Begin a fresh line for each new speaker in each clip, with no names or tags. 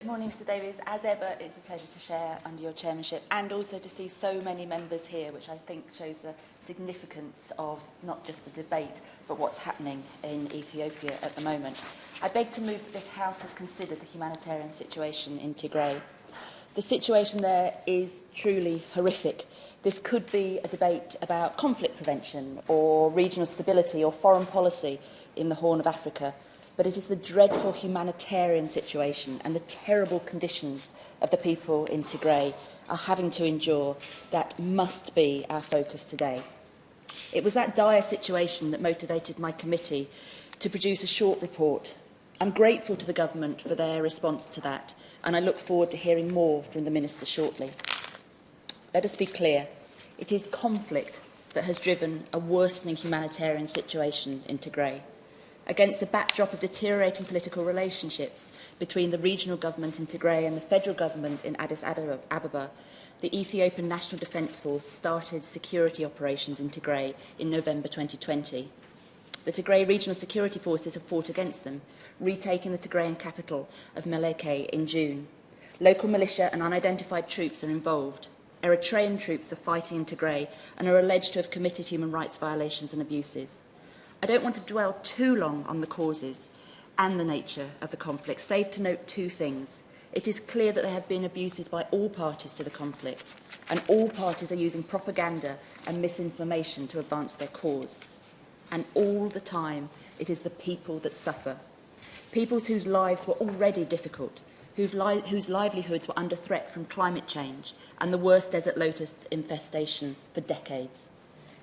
Good morning, Mr Davies. As ever, it's a pleasure to share under your chairmanship and also to see so many members here, which I think shows the significance of not just the debate, but what's happening in Ethiopia at the moment. I beg to move that this House has considered the humanitarian situation in Tigray. The situation there is truly horrific. This could be a debate about conflict prevention or regional stability or foreign policy in the Horn of Africa. But it is the dreadful humanitarian situation and the terrible conditions of the people in Tigray are having to endure that must be our focus today. It was that dire situation that motivated my committee to produce a short report. I'm grateful to the government for their response to that, and I look forward to hearing more from the Minister shortly. Let us be clear, it is conflict that has driven a worsening humanitarian situation in Tigray. Against a backdrop of deteriorating political relationships between the regional government in Tigray and the federal government in Addis Ababa, the Ethiopian National Defence Force started security operations in Tigray in November 2020. The Tigray Regional Security Forces have fought against them, retaking the Tigrayan capital of Meleke in June. Local militia and unidentified troops are involved. Eritrean troops are fighting in Tigray and are alleged to have committed human rights violations and abuses. I don't want to dwell too long on the causes and the nature of the conflict, save to note two things. It is clear that there have been abuses by all parties to the conflict, and all parties are using propaganda and misinformation to advance their cause. And all the time, it is the people that suffer. Peoples whose lives were already difficult, whose livelihoods were under threat from climate change and the worst desert lotus infestation for decades.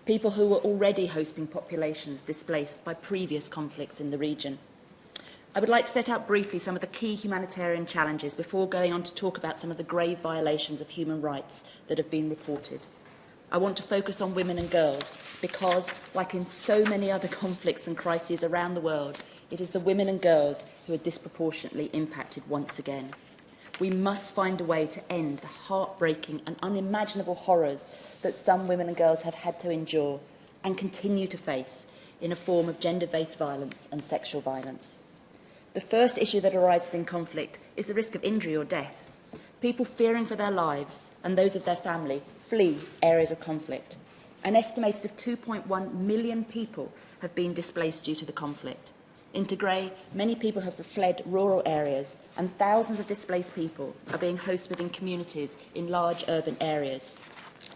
People who were already hosting populations displaced by previous conflicts in the region. I would like to set out briefly some of the key humanitarian challenges before going on to talk about some of the grave violations of human rights that have been reported. I want to focus on women and girls because, like in so many other conflicts and crises around the world, it is the women and girls who are disproportionately impacted once again. We must find a way to end the heartbreaking and unimaginable horrors that some women and girls have had to endure and continue to face in a form of gender-based violence and sexual violence. The first issue that arises in conflict is the risk of injury or death. People fearing for their lives and those of their family flee areas of conflict. An estimated of 2.1 million people have been displaced due to the conflict. In Tigray, many people have fled rural areas, and thousands of displaced people are being hosted within communities in large urban areas.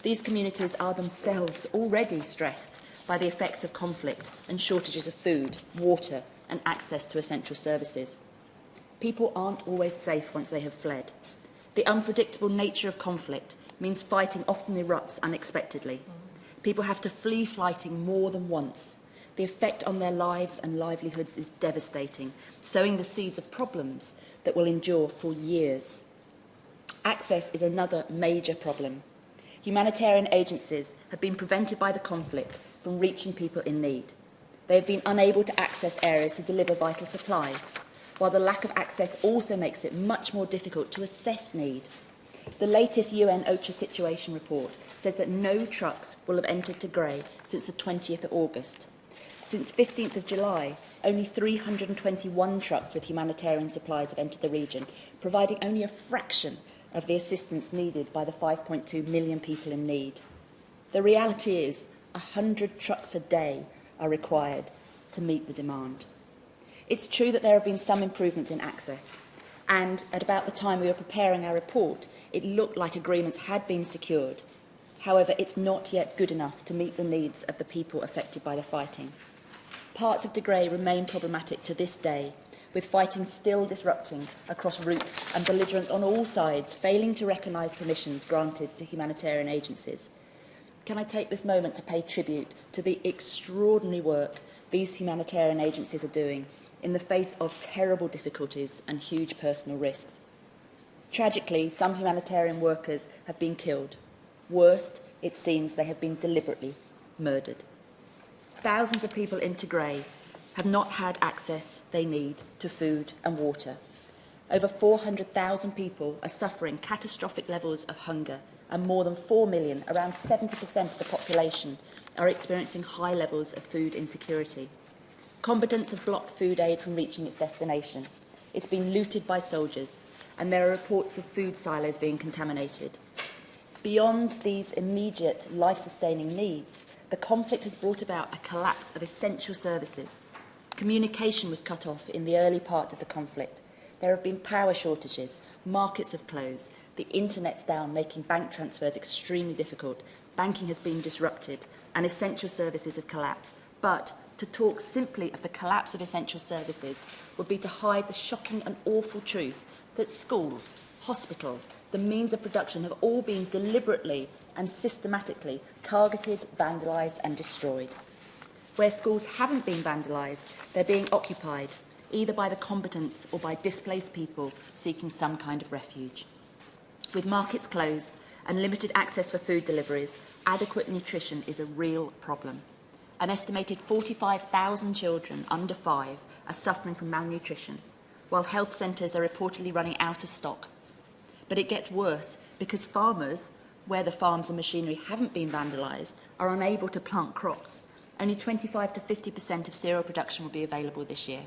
These communities are themselves already stressed by the effects of conflict and shortages of food, water, and access to essential services. People aren't always safe once they have fled. The unpredictable nature of conflict means fighting often erupts unexpectedly. People have to flee fighting more than once. The effect on their lives and livelihoods is devastating, sowing the seeds of problems that will endure for years. Access is another major problem. Humanitarian agencies have been prevented by the conflict from reaching people in need. They have been unable to access areas to deliver vital supplies, while the lack of access also makes it much more difficult to assess need. The latest UN OCHA situation report says that no trucks will have entered Tigray since the 20th of August. Since 15th of July, only 321 trucks with humanitarian supplies have entered the region, providing only a fraction of the assistance needed by the 5.2 million people in need. The reality is 100 trucks a day are required to meet the demand. It's true that there have been some improvements in access, and at about the time we were preparing our report, it looked like agreements had been secured. However, it's not yet good enough to meet the needs of the people affected by the fighting. Parts of Tigray remain problematic to this day, with fighting still disrupting across routes and belligerents on all sides failing to recognise permissions granted to humanitarian agencies. Can I take this moment to pay tribute to the extraordinary work these humanitarian agencies are doing in the face of terrible difficulties and huge personal risks. Tragically, some humanitarian workers have been killed. Worst, it seems they have been deliberately murdered. Thousands of people in Tigray have not had access they need to food and water. Over 400,000 people are suffering catastrophic levels of hunger, and more than 4 million, around 70% of the population, are experiencing high levels of food insecurity. Combatants have blocked food aid from reaching its destination. It's been looted by soldiers, and there are reports of food silos being contaminated. Beyond these immediate life-sustaining needs, the conflict has brought about a collapse of essential services. Communication was cut off in the early part of the conflict. There have been power shortages, markets have closed, the internet's down, making bank transfers extremely difficult, banking has been disrupted, and essential services have collapsed. But to talk simply of the collapse of essential services would be to hide the shocking and awful truth that schools, hospitals, the means of production have all been deliberately and systematically targeted, vandalised and destroyed. Where schools haven't been vandalised, they're being occupied, either by the combatants or by displaced people seeking some kind of refuge. With markets closed and limited access for food deliveries, adequate nutrition is a real problem. An estimated 45,000 children under 5 are suffering from malnutrition, while health centres are reportedly running out of stock. But it gets worse because farmers, where the farms and machinery haven't been vandalised, are unable to plant crops. Only 25 to 50% of cereal production will be available this year.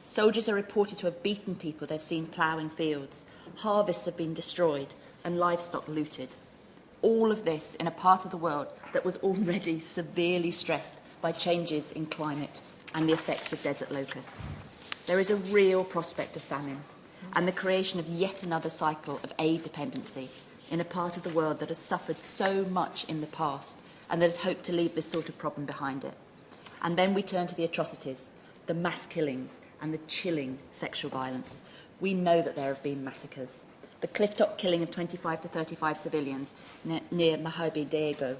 Soldiers are reported to have beaten people they've seen ploughing fields. Harvests have been destroyed and livestock looted. All of this in a part of the world that was already severely stressed by changes in climate and the effects of desert locusts. There is a real prospect of famine and the creation of yet another cycle of aid dependency in a part of the world that has suffered so much in the past and that has hoped to leave this sort of problem behind it. And then we turn to the atrocities, the mass killings and the chilling sexual violence. We know that there have been massacres. The clifftop killing of 25 to 35 civilians near Mahabi Diego,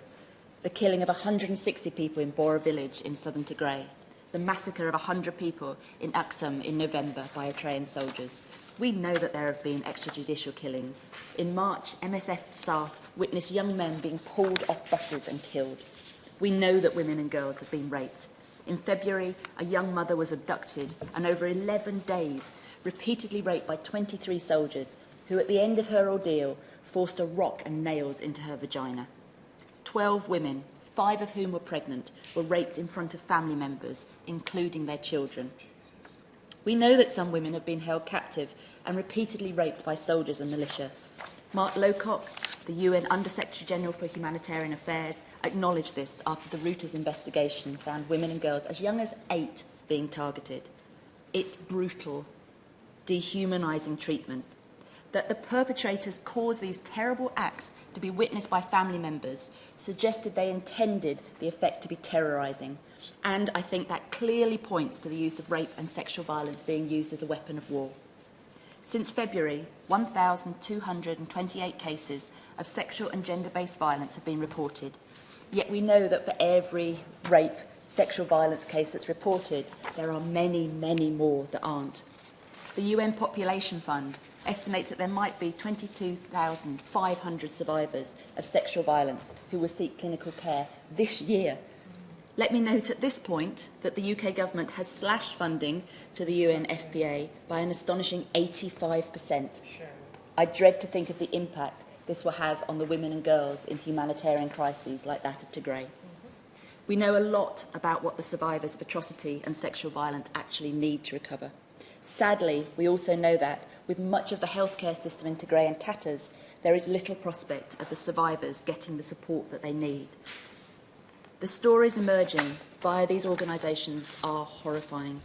the killing of 160 people in Bora village in southern Tigray, the massacre of 100 people in Aksum in November by Eritrean soldiers. We know that there have been extrajudicial killings. In March, MSF staff witnessed young men being pulled off buses and killed. We know that women and girls have been raped. In February, a young mother was abducted and over 11 days repeatedly raped by 23 soldiers who at the end of her ordeal forced a rock and nails into her vagina. 12 women, 5 of whom were pregnant, were raped in front of family members, including their children. We know that some women have been held captive and repeatedly raped by soldiers and militia. Mark Lowcock, the UN Under-Secretary-General for Humanitarian Affairs, acknowledged this after the Reuters investigation found women and girls as young as 8 being targeted. It's brutal, dehumanising treatment. That the perpetrators caused these terrible acts to be witnessed by family members suggested they intended the effect to be terrorising. And I think that clearly points to the use of rape and sexual violence being used as a weapon of war. Since February, 1,228 cases of sexual and gender-based violence have been reported. Yet we know that for every rape, sexual violence case that's reported, there are many, many more that aren't. The UN Population Fund estimates that there might be 22,500 survivors of sexual violence who will seek clinical care this year. Let me note at this point that the UK government has slashed funding to the UNFPA by an astonishing 85%. I dread to think of the impact this will have on the women and girls in humanitarian crises like that of Tigray. We know a lot about what the survivors of atrocity and sexual violence actually need to recover. Sadly, we also know that, with much of the healthcare system in Tigray in tatters, there is little prospect of the survivors getting the support that they need. The stories emerging via these organisations are horrifying.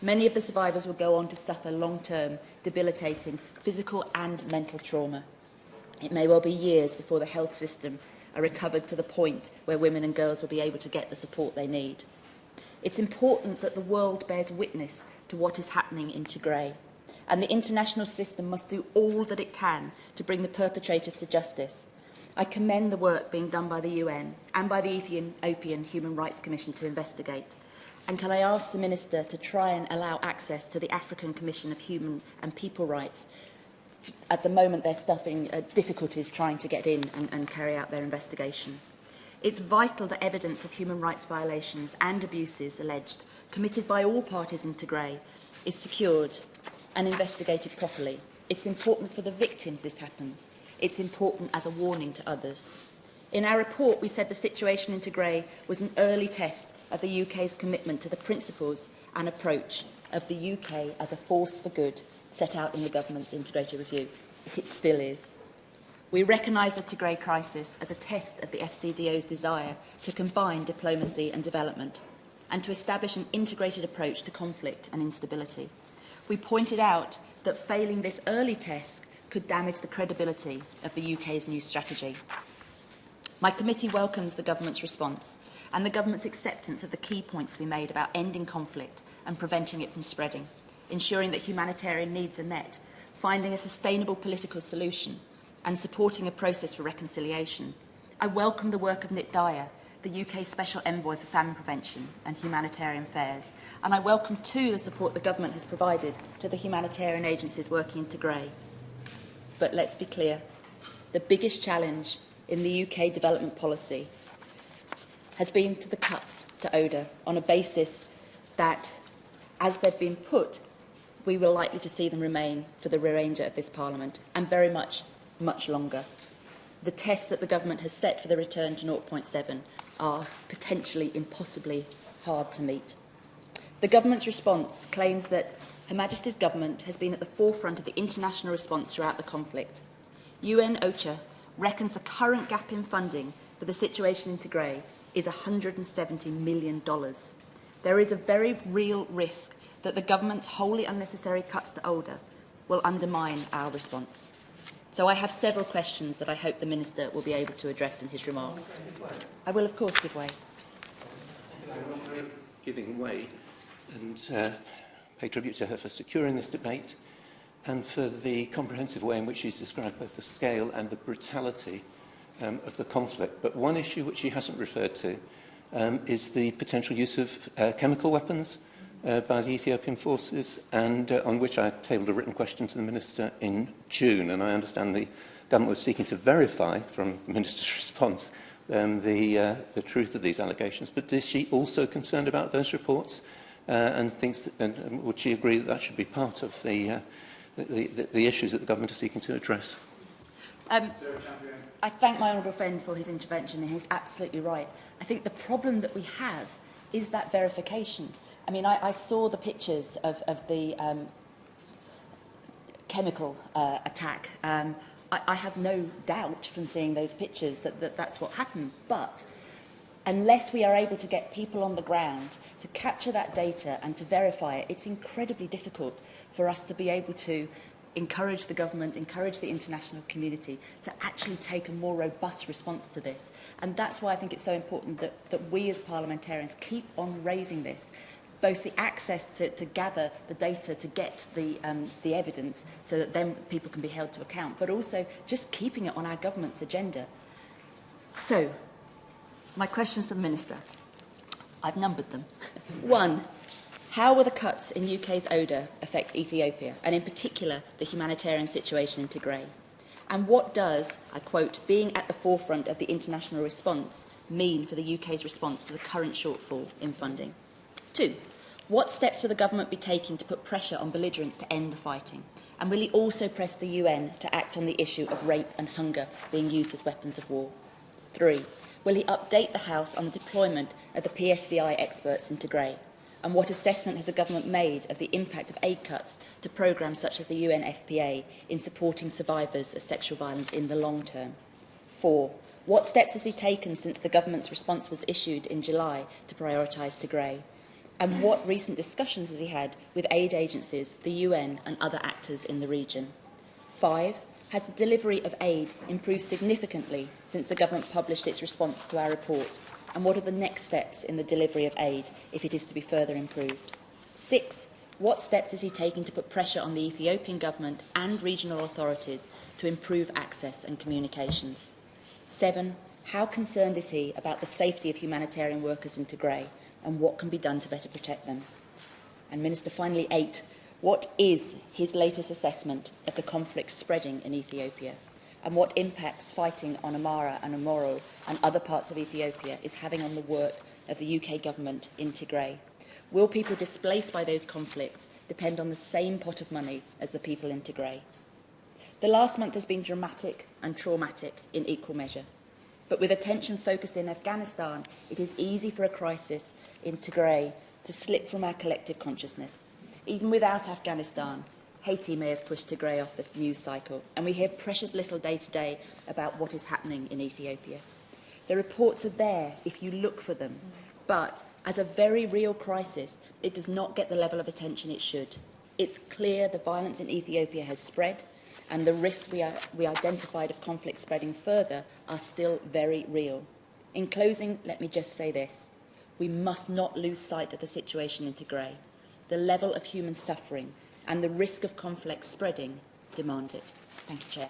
Many of the survivors will go on to suffer long-term, debilitating physical and mental trauma. It may well be years before the health system are recovered to the point where women and girls will be able to get the support they need. It's important that the world bears witness to what is happening in Tigray, and the international system must do all that it can to bring the perpetrators to justice. I commend the work being done by the UN and by the Ethiopian Human Rights Commission to investigate. And can I ask the Minister to try and allow access to the African Commission of Human and People Rights? At the moment, they're stuffing difficulties trying to get in and carry out their investigation. It's vital that evidence of human rights violations and abuses alleged, committed by all parties in Tigray, is secured and investigated properly. It's important for the victims this happens. It's important as a warning to others. In our report, we said the situation in Tigray was an early test of the UK's commitment to the principles and approach of the UK as a force for good, set out in the government's integrated review. It still is. We recognise the Tigray crisis as a test of the FCDO's desire to combine diplomacy and development and to establish an integrated approach to conflict and instability. We pointed out that failing this early test could damage the credibility of the UK's new strategy. My committee welcomes the government's response and the government's acceptance of the key points we made about ending conflict and preventing it from spreading, ensuring that humanitarian needs are met, finding a sustainable political solution and supporting a process for reconciliation. I welcome the work of Nick Dyer, the UK's Special Envoy for Famine Prevention and Humanitarian Affairs, and I welcome too the support the government has provided to the humanitarian agencies working in Tigray. But let's be clear, the biggest challenge in the UK development policy has been to the cuts to ODA on a basis that, as they've been put, we were likely to see them remain for the remainder of this Parliament, and very much longer. The tests that the government has set for the return to 0.7 are potentially impossibly hard to meet. The government's response claims that Her Majesty's government has been at the forefront of the international response throughout the conflict. UN OCHA reckons the current gap in funding for the situation in Tigray is $170 million. There is a very real risk that the government's wholly unnecessary cuts to ODA will undermine our response. So I have several questions that I hope the Minister will be able to address in his remarks. I will, of course, give way.
Giving way, and pay tribute to her for securing this debate and for the comprehensive way in which she's described both the scale and the brutality of the conflict. But one issue which she hasn't referred to is the potential use of chemical weapons by the Ethiopian forces, and on which I tabled a written question to the Minister in June. And I understand the government was seeking to verify from the Minister's response the truth of these allegations. But is she also concerned about those reports and thinks that, and would she agree that that should be part of the issues that the government is seeking to address?
I thank my honourable friend for his intervention, and he's absolutely right. I think the problem that we have is that verification. I mean, I saw the pictures of the chemical attack. I have no doubt from seeing those pictures that that's what happened. But unless we are able to get people on the ground to capture that data and to verify it, it's incredibly difficult for us to be able to encourage the government, encourage the international community to actually take a more robust response to this. And that's why I think it's so important that we as parliamentarians keep on raising this, both the access to gather the data, to get the evidence so that then people can be held to account, but also just keeping it on our government's agenda. So, my questions to the Minister. I've numbered them. 1. How will the cuts in UK's ODA affect Ethiopia, and in particular the humanitarian situation in Tigray? And what does, I quote, being at the forefront of the international response mean for the UK's response to the current shortfall in funding? 2. What steps will the government be taking to put pressure on belligerents to end the fighting? And will he also press the UN to act on the issue of rape and hunger being used as weapons of war? 3. Will he update the House on the deployment of the PSVI experts in Tigray? And what assessment has the government made of the impact of aid cuts to programmes such as the UNFPA in supporting survivors of sexual violence in the long term? 4. What steps has he taken since the government's response was issued in July to prioritise Tigray? And what recent discussions has he had with aid agencies, the UN and other actors in the region? 5. Has the delivery of aid improved significantly since the government published its response to our report? And what are the next steps in the delivery of aid if it is to be further improved? 6. What steps is he taking to put pressure on the Ethiopian government and regional authorities to improve access and communications? 7. How concerned is he about the safety of humanitarian workers in Tigray, and what can be done to better protect them? And Minister, finally, 8. What is his latest assessment of the conflict spreading in Ethiopia, and what impacts fighting on Amhara and Amoro and other parts of Ethiopia is having on the work of the UK government in Tigray? Will people displaced by those conflicts depend on the same pot of money as the people in Tigray? The last month has been dramatic and traumatic in equal measure. But with attention focused in Afghanistan, it is easy for a crisis in Tigray to slip from our collective consciousness. Even without Afghanistan, Haiti may have pushed Tigray off the news cycle, and we hear precious little day to day about what is happening in Ethiopia. The reports are there if you look for them, but as a very real crisis, it does not get the level of attention it should. It's clear the violence in Ethiopia has spread, and the risks we identified of conflict spreading further are still very real. In closing, let me just say this. We must not lose sight of the situation in Tigray. The level of human suffering and the risk of conflict spreading demand it. Thank you, Chair.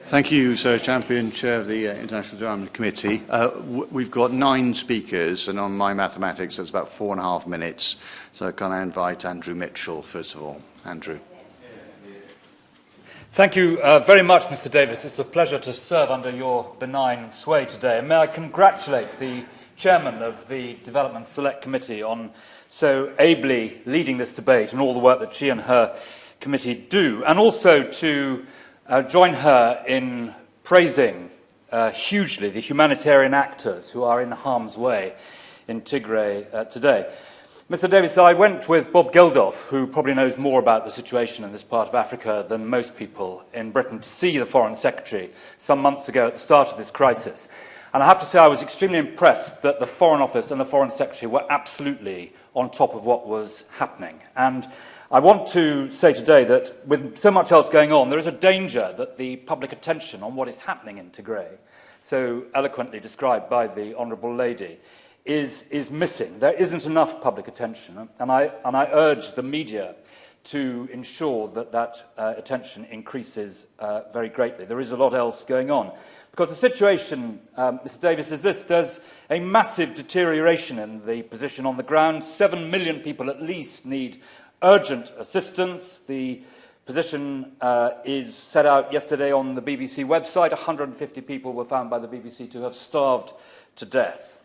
Thank you, Sir Champion, Chair of the International Development Committee. We've got 9 speakers, and on my mathematics, that's about 4.5 minutes. So can I invite Andrew Mitchell, first of all? Andrew.
Thank you very much, Mr. Davis. It's a pleasure to serve under your benign sway today. And may I congratulate the Chairman of the Development Select Committee on so ably leading this debate and all the work that she and her committee do, and also to join her in praising hugely the humanitarian actors who are in harm's way in Tigray today. Mr. Davis, I went with Bob Geldof, who probably knows more about the situation in this part of Africa than most people in Britain, to see the Foreign Secretary some months ago at the start of this crisis. And I have to say I was extremely impressed that the Foreign Office and the Foreign Secretary were absolutely on top of what was happening. And I want to say today that with so much else going on, there is a danger that the public attention on what is happening in Tigray, so eloquently described by the Honourable Lady, is missing. There isn't enough public attention, and I urge the media to ensure that that attention increases very greatly. There is a lot else going on. Because the situation, Mr. Davis, is this. There's a massive deterioration in the position on the ground. 7 million people at least need urgent assistance. The position is set out yesterday on the BBC website. 150 people were found by the BBC to have starved to death.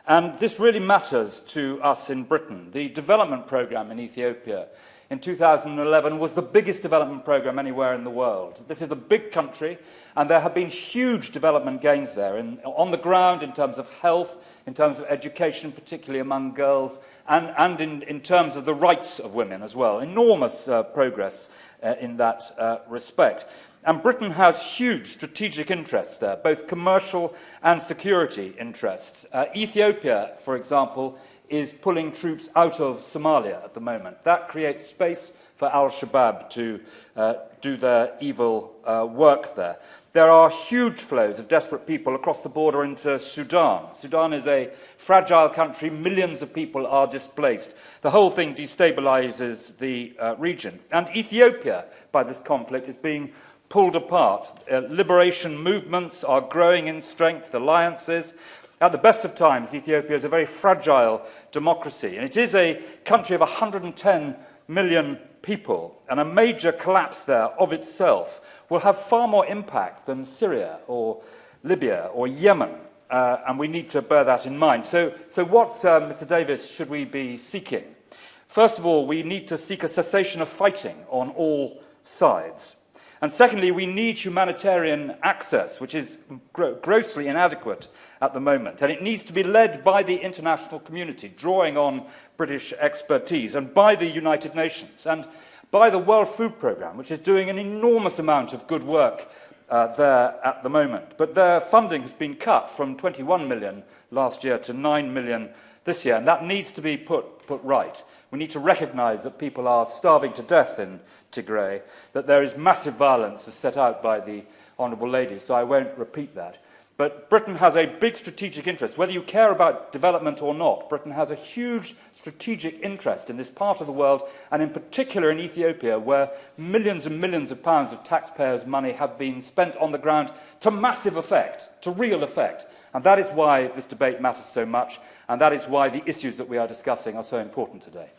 And this really matters to us in Britain. The development programme in Ethiopia in 2011 was the biggest development programme anywhere in the world. This is a big country, and there have been huge development gains there on the ground in terms of health, in terms of education, particularly among girls, and in terms of the rights of women as well. Enormous progress in that respect. And Britain has huge strategic interests there, both commercial and security interests. Ethiopia, for example, is pulling troops out of Somalia at the moment. That creates space for al-Shabaab to do their evil work there. There are huge flows of desperate people across the border into Sudan. Sudan is a fragile country. Millions of people are displaced. The whole thing destabilizes the region. And Ethiopia, by this conflict, is being pulled apart. Liberation movements are growing in strength, alliances. At the best of times, Ethiopia is a very fragile democracy, and it is a country of 110 million people, and a major collapse there of itself will have far more impact than Syria or Libya or Yemen, and we need to bear that in mind. So what, Mr. Davis, should we be seeking? First of all, we need to seek a cessation of fighting on all sides. And secondly, we need humanitarian access, which is grossly inadequate at the moment. And it needs to be led by the international community, drawing on British expertise, and by the United Nations, and by the World Food Programme, which is doing an enormous amount of good work there at the moment. But their funding has been cut from 21 million last year to 9 million this year, and that needs to be put right. We need to recognise that people are starving to death in Tigray, that there is massive violence as set out by the Honourable Lady, so I won't repeat that. But Britain has a big strategic interest. Whether you care about development or not, Britain has a huge strategic interest in this part of the world, and in particular in Ethiopia, where millions and millions of pounds of taxpayers' money have been spent on the ground to massive effect, to real effect. And that is why this debate matters so much, and that is why the issues that we are discussing are so important today.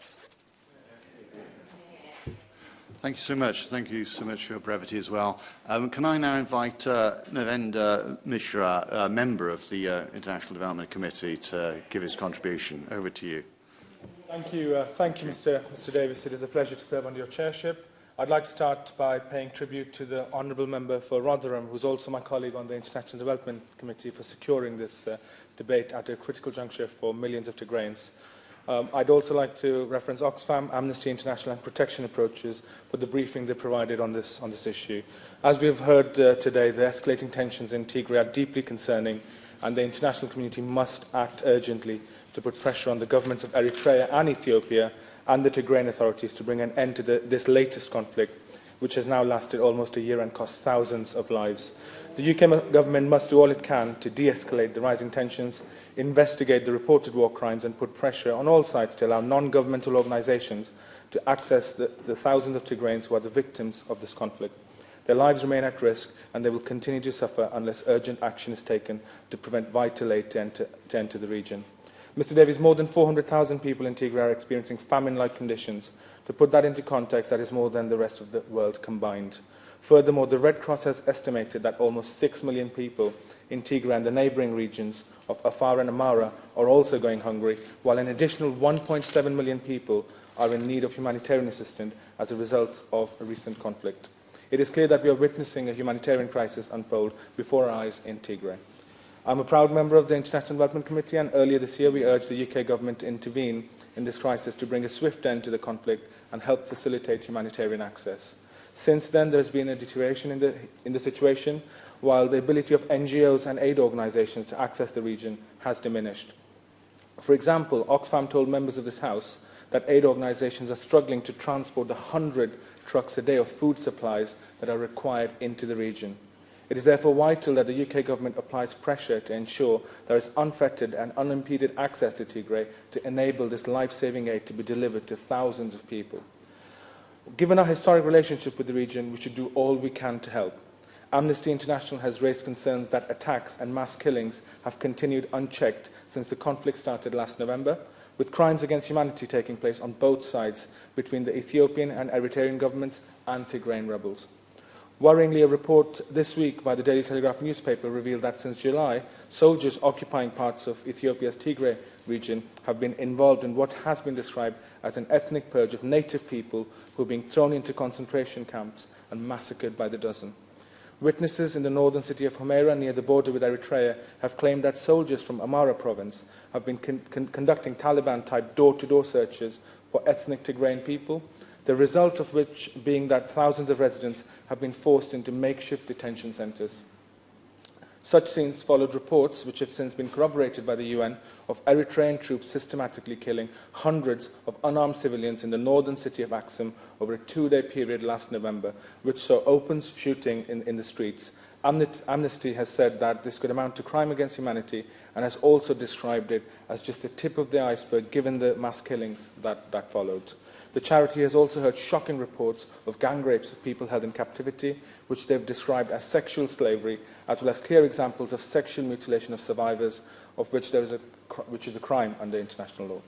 Thank you so much. Thank you so much for your brevity as well. Can I now invite Narendra Mishra, a member of the International Development Committee, to give his contribution. Over to you.
Thank you, Mr. Davis. It is a pleasure to serve under your chairship. I'd like to start by paying tribute to the Honourable Member for Rotherham, who's also my colleague on the International Development Committee, for securing this debate at a critical juncture for millions of Tigrayans. I'd also like to reference Oxfam, Amnesty International and Protection Approaches for the briefing they provided on this issue. As we have heard today, the escalating tensions in Tigray are deeply concerning, and the international community must act urgently to put pressure on the governments of Eritrea and Ethiopia and the Tigrayan authorities to bring an end to this latest conflict, which has now lasted almost a year and cost thousands of lives. The UK government must do all it can to de-escalate the rising tensions, investigate the reported war crimes and put pressure on all sides to allow non-governmental organisations to access the thousands of Tigrayans who are the victims of this conflict. Their lives remain at risk and they will continue to suffer unless urgent action is taken to prevent vital aid to enter the region. Mr Davies, more than 400,000 people in Tigray are experiencing famine-like conditions. To put that into context, that is more than the rest of the world combined. Furthermore, the Red Cross has estimated that almost 6 million people in Tigray and the neighbouring regions of Afar and Amara are also going hungry, while an additional 1.7 million people are in need of humanitarian assistance as a result of a recent conflict. It is clear that we are witnessing a humanitarian crisis unfold before our eyes in Tigray. I'm a proud member of the International Development Committee, and earlier this year we urged the UK government to intervene in this crisis to bring a swift end to the conflict and help facilitate humanitarian access. Since then, there has been a deterioration in the situation, while the ability of NGOs and aid organisations to access the region has diminished. For example, Oxfam told members of this House that aid organisations are struggling to transport the 100 trucks a day of food supplies that are required into the region. It is therefore vital that the UK government applies pressure to ensure there is unfettered and unimpeded access to Tigray to enable this life-saving aid to be delivered to thousands of people. Given our historic relationship with the region, we should do all we can to help. Amnesty International has raised concerns that attacks and mass killings have continued unchecked since the conflict started last November, with crimes against humanity taking place on both sides between the Ethiopian and Eritrean governments and Tigrayan rebels. Worryingly, a report this week by the Daily Telegraph newspaper revealed that since July, soldiers occupying parts of Ethiopia's Tigray region have been involved in what has been described as an ethnic purge of native people who are being thrown into concentration camps and massacred by the dozen. Witnesses in the northern city of Humeira, near the border with Eritrea, have claimed that soldiers from Amara province have been conducting Taliban-type door-to-door searches for ethnic Tigrayan people, the result of which being that thousands of residents have been forced into makeshift detention centres. Such scenes followed reports, which have since been corroborated by the UN, of Eritrean troops systematically killing hundreds of unarmed civilians in the northern city of Axum over a 2-day period last November, which saw open shooting in the streets. Amnesty has said that this could amount to crime against humanity and has also described it as just the tip of the iceberg given the mass killings that followed. The charity has also heard shocking reports of gang rapes of people held in captivity, which they've described as sexual slavery, as well as clear examples of sexual mutilation of survivors, of which which is a crime under international law.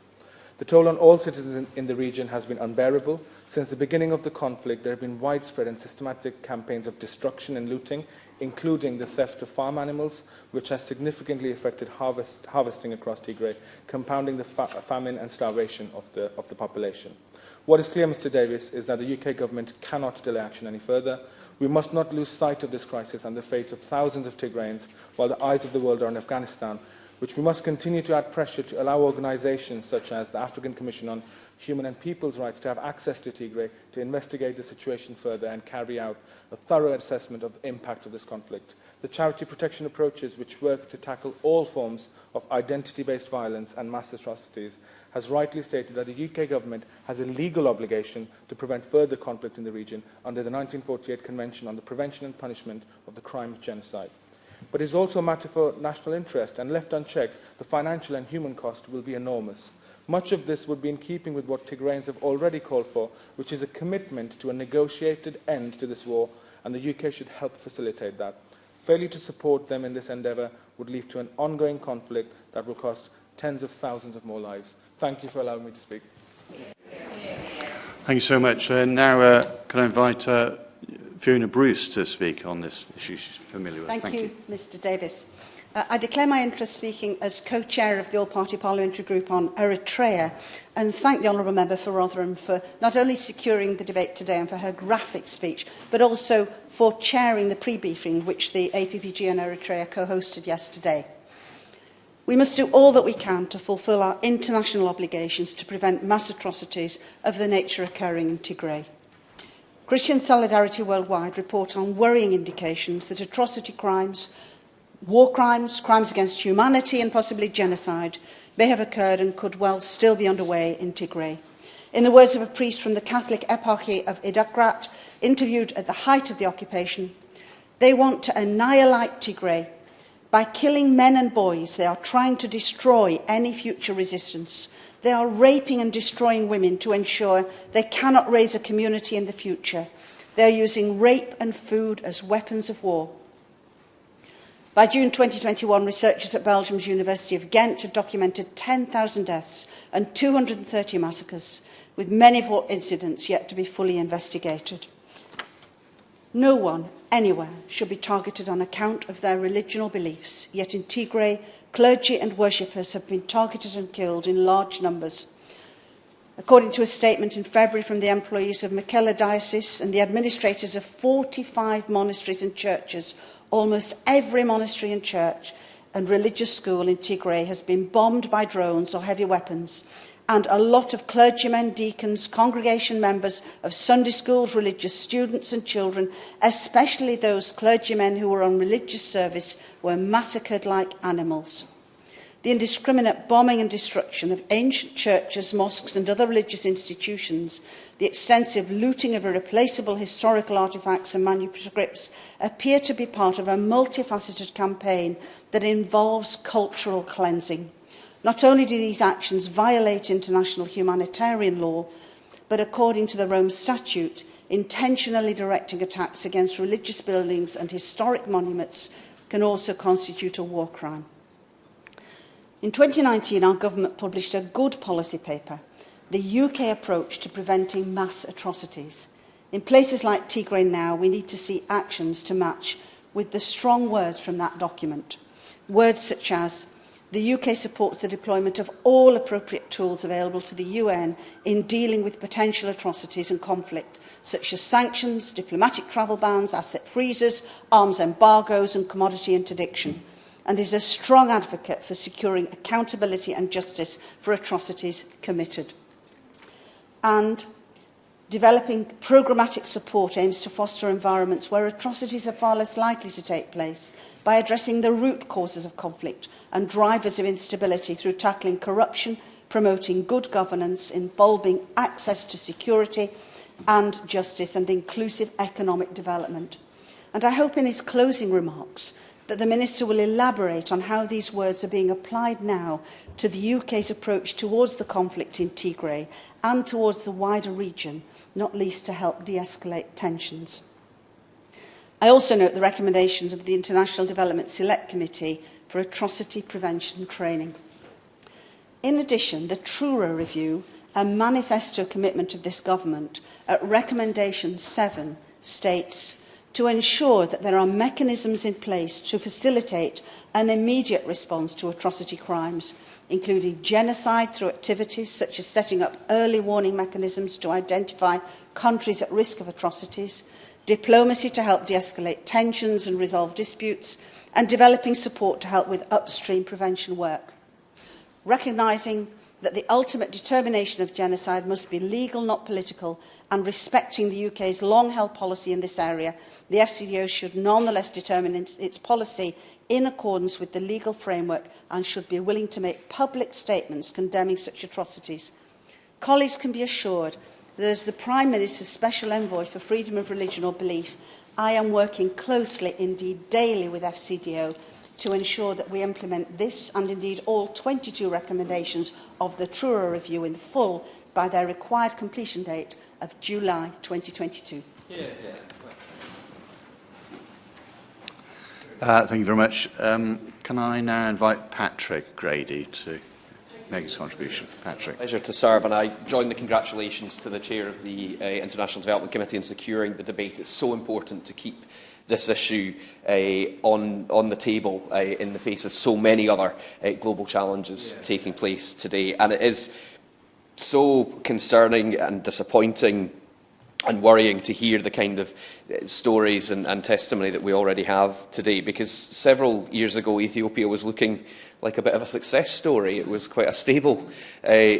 The toll on all citizens in the region has been unbearable. Since the beginning of the conflict, there have been widespread and systematic campaigns of destruction and looting, including the theft of farm animals, which has significantly affected harvesting across Tigray, compounding the famine and starvation of the population. What is clear, Mr Davies, is that the UK government cannot delay action any further. We must not lose sight of this crisis and the fate of thousands of Tigrayans while the eyes of the world are on Afghanistan, which we must continue to add pressure to allow organisations such as the African Commission on Human and People's Rights to have access to Tigray to investigate the situation further and carry out a thorough assessment of the impact of this conflict. The charity protection approaches, which work to tackle all forms of identity-based violence and mass atrocities, has rightly stated that the UK government has a legal obligation to prevent further conflict in the region under the 1948 Convention on the Prevention and Punishment of the Crime of Genocide. But it is also a matter for national interest, and left unchecked, the financial and human cost will be enormous. Much of this would be in keeping with what Tigrayans have already called for, which is a commitment to a negotiated end to this war, and the UK should help facilitate that. Failure to support them in this endeavour would lead to an ongoing conflict that will cost tens of thousands of more lives. Thank you for allowing me to speak.
Thank you so much. Now, can I invite Fiona Bruce to speak on this issue she's familiar with?
Thank you, Mr Davies. I declare my interest speaking as co-chair of the All-Party Parliamentary Group on Eritrea, and thank the Honourable Member for Rotherham for not only securing the debate today and for her graphic speech, but also for chairing the pre-briefing which the APPG and Eritrea co-hosted yesterday. We must do all that we can to fulfil our international obligations to prevent mass atrocities of the nature occurring in Tigray. Christian Solidarity Worldwide report on worrying indications that atrocity crimes, war crimes, crimes against humanity and possibly genocide may have occurred and could well still be underway in Tigray. In the words of a priest from the Catholic Eparchy of Dougherty, interviewed at the height of the occupation, they want to annihilate Tigray. By killing men and boys, they are trying to destroy any future resistance. They are raping and destroying women to ensure they cannot raise a community in the future. They are using rape and food as weapons of war. By June 2021, researchers at Belgium's University of Ghent had documented 10,000 deaths and 230 massacres, with many more incidents yet to be fully investigated. No one, anywhere, should be targeted on account of their religious beliefs, yet in Tigray, clergy and worshippers have been targeted and killed in large numbers. According to a statement in February from the employees of Mekelle Diocese and the administrators of 45 monasteries and churches, almost every monastery and church and religious school in Tigray has been bombed by drones or heavy weapons, and a lot of clergymen, deacons, congregation members of Sunday schools, religious students and children, especially those clergymen who were on religious service, were massacred like animals. The indiscriminate bombing and destruction of ancient churches, mosques and other religious institutions, the extensive looting of irreplaceable historical artefacts and manuscripts appear to be part of a multifaceted campaign that involves cultural cleansing. Not only do these actions violate international humanitarian law, but according to the Rome Statute, intentionally directing attacks against religious buildings and historic monuments can also constitute a war crime. In 2019, our government published a good policy paper, The UK Approach to Preventing Mass Atrocities. In places like Tigray now, we need to see actions to match with the strong words from that document. Words such as, the UK supports the deployment of all appropriate tools available to the UN in dealing with potential atrocities and conflict, such as sanctions, diplomatic travel bans, asset freezes, arms embargoes and commodity interdiction, and is a strong advocate for securing accountability and justice for atrocities committed. And developing programmatic support aims to foster environments where atrocities are far less likely to take place by addressing the root causes of conflict and drivers of instability through tackling corruption, promoting good governance, involving access to security and justice and inclusive economic development. And I hope in his closing remarks that the Minister will elaborate on how these words are being applied now to the UK's approach towards the conflict in Tigray and towards the wider region, not least to help de-escalate tensions. I also note the recommendations of the International Development Select Committee for Atrocity Prevention Training. In addition, the Truro Review, a manifesto commitment of this government, at Recommendation 7 states to ensure that there are mechanisms in place to facilitate an immediate response to atrocity crimes, including genocide through activities such as setting up early warning mechanisms to identify countries at risk of atrocities, diplomacy to help de-escalate tensions and resolve disputes, and developing support to help with upstream prevention work. Recognising that the ultimate determination of genocide must be legal, not political, and respecting the UK's long-held policy in this area, the FCDO should nonetheless determine its policy in accordance with the legal framework and should be willing to make public statements condemning such atrocities. Colleagues can be assured that as the Prime Minister's Special Envoy for Freedom of Religion or Belief, I am working closely, indeed daily, with FCDO to ensure that we implement this and indeed all 22 recommendations of the Truro Review in full by their required completion date of July 2022.
Thank you very much. Can I now invite Patrick Grady to make his contribution? Patrick.
Pleasure to serve, and I join the congratulations to the Chair of the International Development Committee in securing the debate. It's so important to keep this issue on the table in the face of so many other global challenges taking place today. And it is so concerning and disappointing and worrying to hear the kind of stories and testimony that we already have today, because several years ago Ethiopia was looking like a bit of a success story. It was quite a stable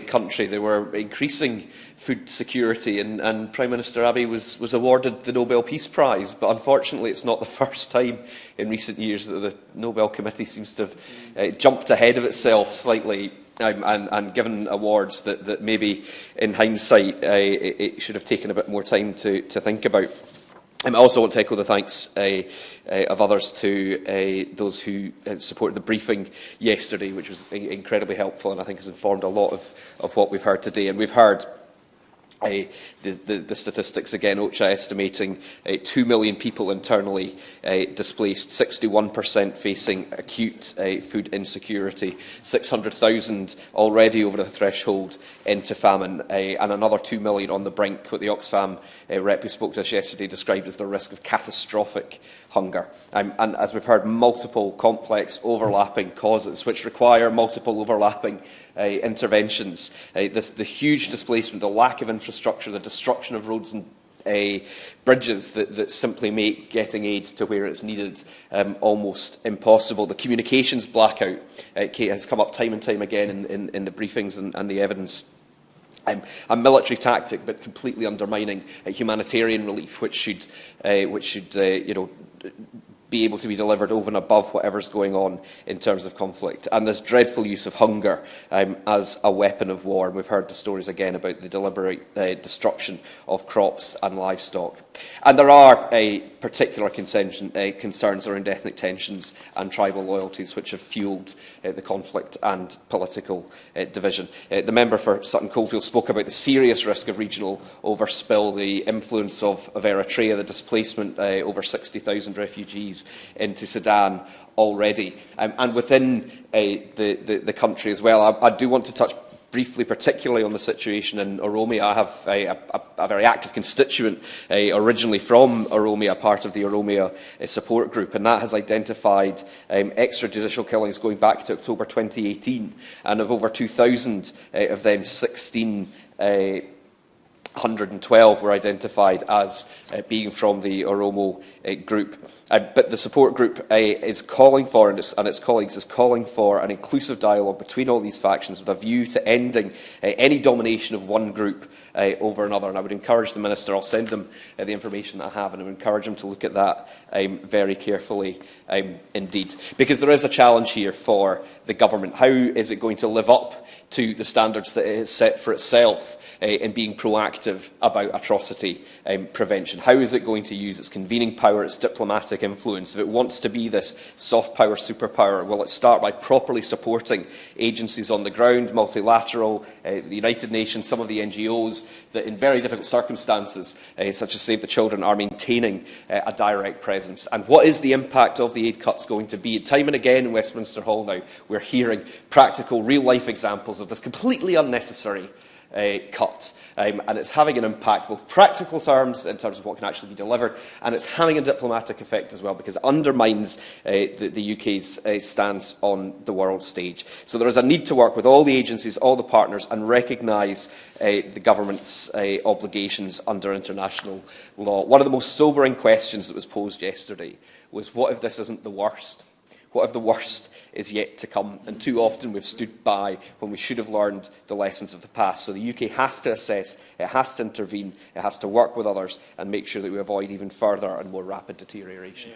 country. They were increasing food security, and Prime Minister Abiy was awarded the Nobel Peace Prize. But unfortunately, it's not the first time in recent years that the Nobel Committee seems to have jumped ahead of itself slightly and given awards that maybe, in hindsight, it should have taken a bit more time to think about. I also want to echo the thanks of others to those who supported the briefing yesterday, which was incredibly helpful and I think has informed a lot of what we've heard today. And we've heard the statistics again, OCHA estimating 2 million people internally displaced, 61% facing acute food insecurity, 600,000 already over the threshold into famine, and another 2 million on the brink, what the Oxfam rep who spoke to us yesterday described as the risk of catastrophic hunger. And as we've heard, multiple complex overlapping causes which require multiple overlapping interventions. The huge displacement, the lack of infrastructure, the destruction of roads and bridges that simply make getting aid to where it's needed almost impossible. The communications blackout has come up time and time again in the briefings and the evidence. A military tactic, but completely undermining humanitarian relief, which should be able to be delivered over and above whatever's going on in terms of conflict. And this dreadful use of hunger as a weapon of war. And we've heard the stories again about the deliberate destruction of crops and livestock. And there are particular concerns around ethnic tensions and tribal loyalties which have fuelled the conflict and political division. The member for Sutton Coldfield spoke about the serious risk of regional overspill, the influence of Eritrea, the displacement over 60,000 refugees into Sudan already, and within the country as well. I do want to touch briefly, particularly on the situation in Oromia. I have a very active constituent originally from Oromia, part of the Oromia support group, and that has identified extrajudicial killings going back to October 2018, and of over 2,000 of them, 1,612 were identified as being from the Oromo group. But the support group is calling for, and its colleagues is calling for, an inclusive dialogue between all these factions with a view to ending any domination of one group over another. And I would encourage the Minister, I'll send them the information that I have, and I would encourage him to look at that very carefully indeed. Because there is a challenge here for the government. How is it going to live up to the standards that it has set for itself in being proactive about atrocity prevention? How is it going to use its convening power, its diplomatic influence? If it wants to be this soft power superpower, will it start by properly supporting agencies on the ground, multilateral, the United Nations, some of the NGOs that in very difficult circumstances, such as Save the Children, are maintaining a direct presence? And what is the impact of the aid cuts going to be? Time and again in Westminster Hall now, we're hearing practical, real-life examples of this completely unnecessary cut, and it's having an impact, both practical terms in terms of what can actually be delivered, and it's having a diplomatic effect as well, because it undermines the UK's stance on the world stage. So there is a need to work with all the agencies, all the partners, and recognise the government's obligations under international law. One of the most sobering questions that was posed yesterday was, what if this isn't the worst? What if the worst is yet to come? And too often we've stood by when we should have learned the lessons of the past. So the UK has to assess, it has to intervene, it has to work with others and make sure that we avoid even further and more rapid deterioration.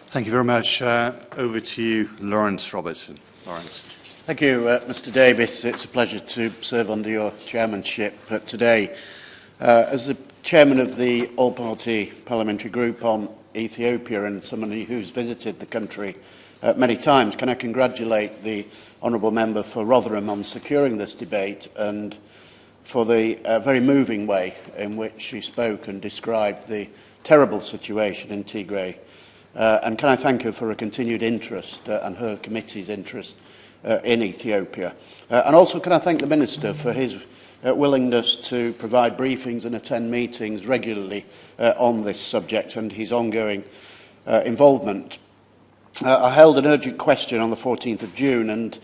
Thank you very much. Over to you, Lawrence Robertson. Lawrence.
Thank you, Mr Davis. It's a pleasure to serve under your chairmanship today. As the chairman of the All-Party Parliamentary Group on Ethiopia and somebody who's visited the country many times, can I congratulate the Honourable Member for Rotherham on securing this debate and for the very moving way in which she spoke and described the terrible situation in Tigray. And can I thank her for her continued interest and her committee's interest in Ethiopia. And also can I thank the Minister for his willingness to provide briefings and attend meetings regularly on this subject and his ongoing involvement. I held an urgent question on the 14th of June, and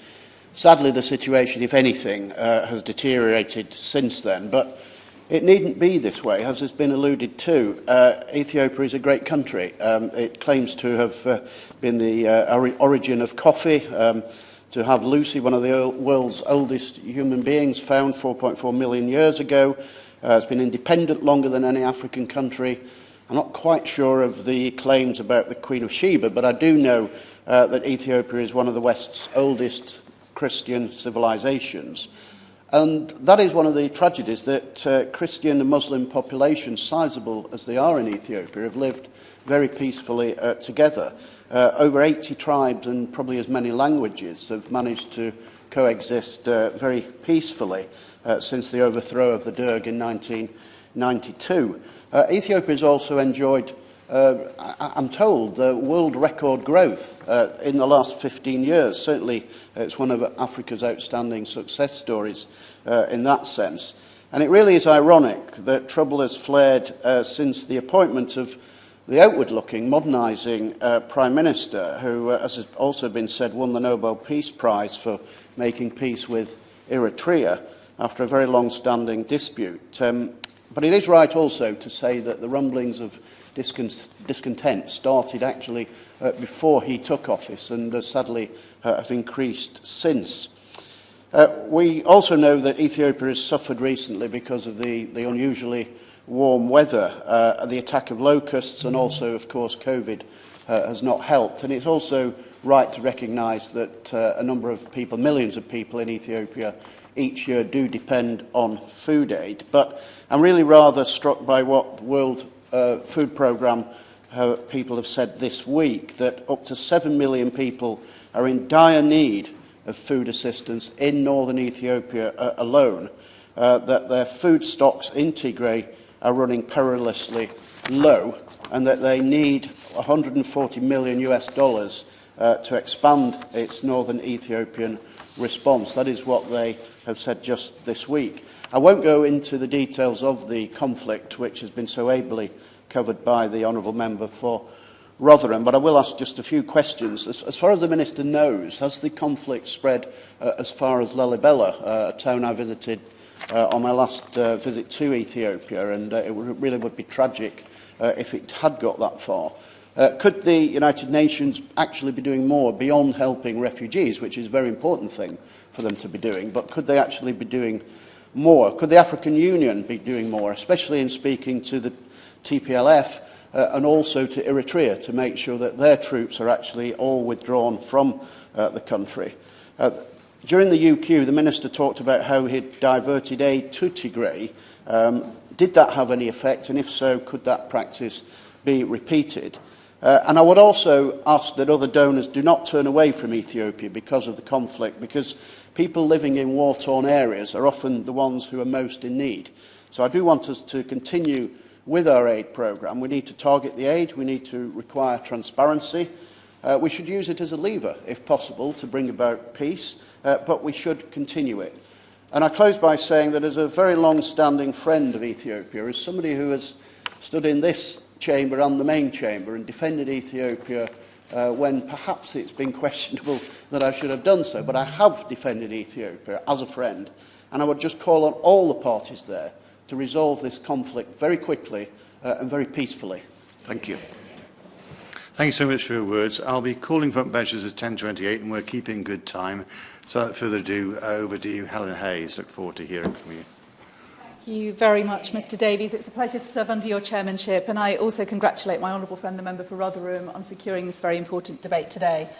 sadly the situation, if anything, has deteriorated since then. But It needn't be this way, as has been alluded to. Ethiopia is a great country. It claims to have been the origin of coffee, to have Lucy, one of the world's oldest human beings, found 4.4 million years ago. It's been independent longer than any African country. I'm not quite sure of the claims about the Queen of Sheba, but I do know that Ethiopia is one of the West's oldest Christian civilizations. And that is one of the tragedies, that Christian and Muslim populations, sizable as they are in Ethiopia, have lived very peacefully together. Over 80 tribes and probably as many languages have managed to coexist very peacefully since the overthrow of the Derg in 1992. Ethiopia has also enjoyed, I'm told, world record growth in the last 15 years. Certainly, it's one of Africa's outstanding success stories in that sense. And it really is ironic that trouble has flared since the appointment of the outward-looking, modernising Prime Minister, who, as has also been said, won the Nobel Peace Prize for making peace with Eritrea after a very long-standing dispute. But it is right also to say that the rumblings of discontent started actually before he took office and sadly have increased since. We also know that Ethiopia has suffered recently because of the unusually warm weather, the attack of locusts, and also, of course, COVID has not helped. And it's also right to recognise that a number of people, millions of people in Ethiopia each year do depend on food aid. But I'm really rather struck by what the World Food Programme people have said this week, that up to 7 million people are in dire need of food assistance in northern Ethiopia alone, that their food stocks in Tigray are running perilously low, and that they need $140 million to expand its northern Ethiopian response. That is what they have said just this week. I won't go into the details of the conflict, which has been so ably covered by the Honourable Member for Rotherham, but I will ask just a few questions. As far as the Minister knows, has the conflict spread as far as Lalibela, a town I visited on my last visit to Ethiopia, and it really would be tragic if it had got that far. Could the United Nations actually be doing more beyond helping refugees, which is a very important thing for them to be doing, but could they actually be doing more? Could the African Union be doing more, especially in speaking to the TPLF and also to Eritrea, to make sure that their troops are actually all withdrawn from the country? During the UQ, the Minister talked about how he'd diverted aid to Tigray. Did that have any effect? And if so, could that practice be repeated? And I would also ask that other donors do not turn away from Ethiopia because of the conflict, because people living in war-torn areas are often the ones who are most in need. So I do want us to continue with our aid programme. We need to target the aid, we need to require transparency. We should use it as a lever, if possible, to bring about peace, but we should continue it. And I close by saying that as a very long-standing friend of Ethiopia, as somebody who has stood in this chamber and the main chamber and defended Ethiopia when perhaps it's been questionable that I should have done so, but I have defended Ethiopia as a friend, and I would just call on all the parties there to resolve this conflict very quickly and very peacefully. Thank you.
Thank you so much for your words. I'll be calling for measures at 10:28, and we're keeping good time. So without further ado, over to you, Helen Hayes. Look forward to hearing from you.
Thank you very much, Mr Davies. It's a pleasure to serve under your chairmanship, and I also congratulate my honourable friend, the member for Rotherham, on securing this very important debate today.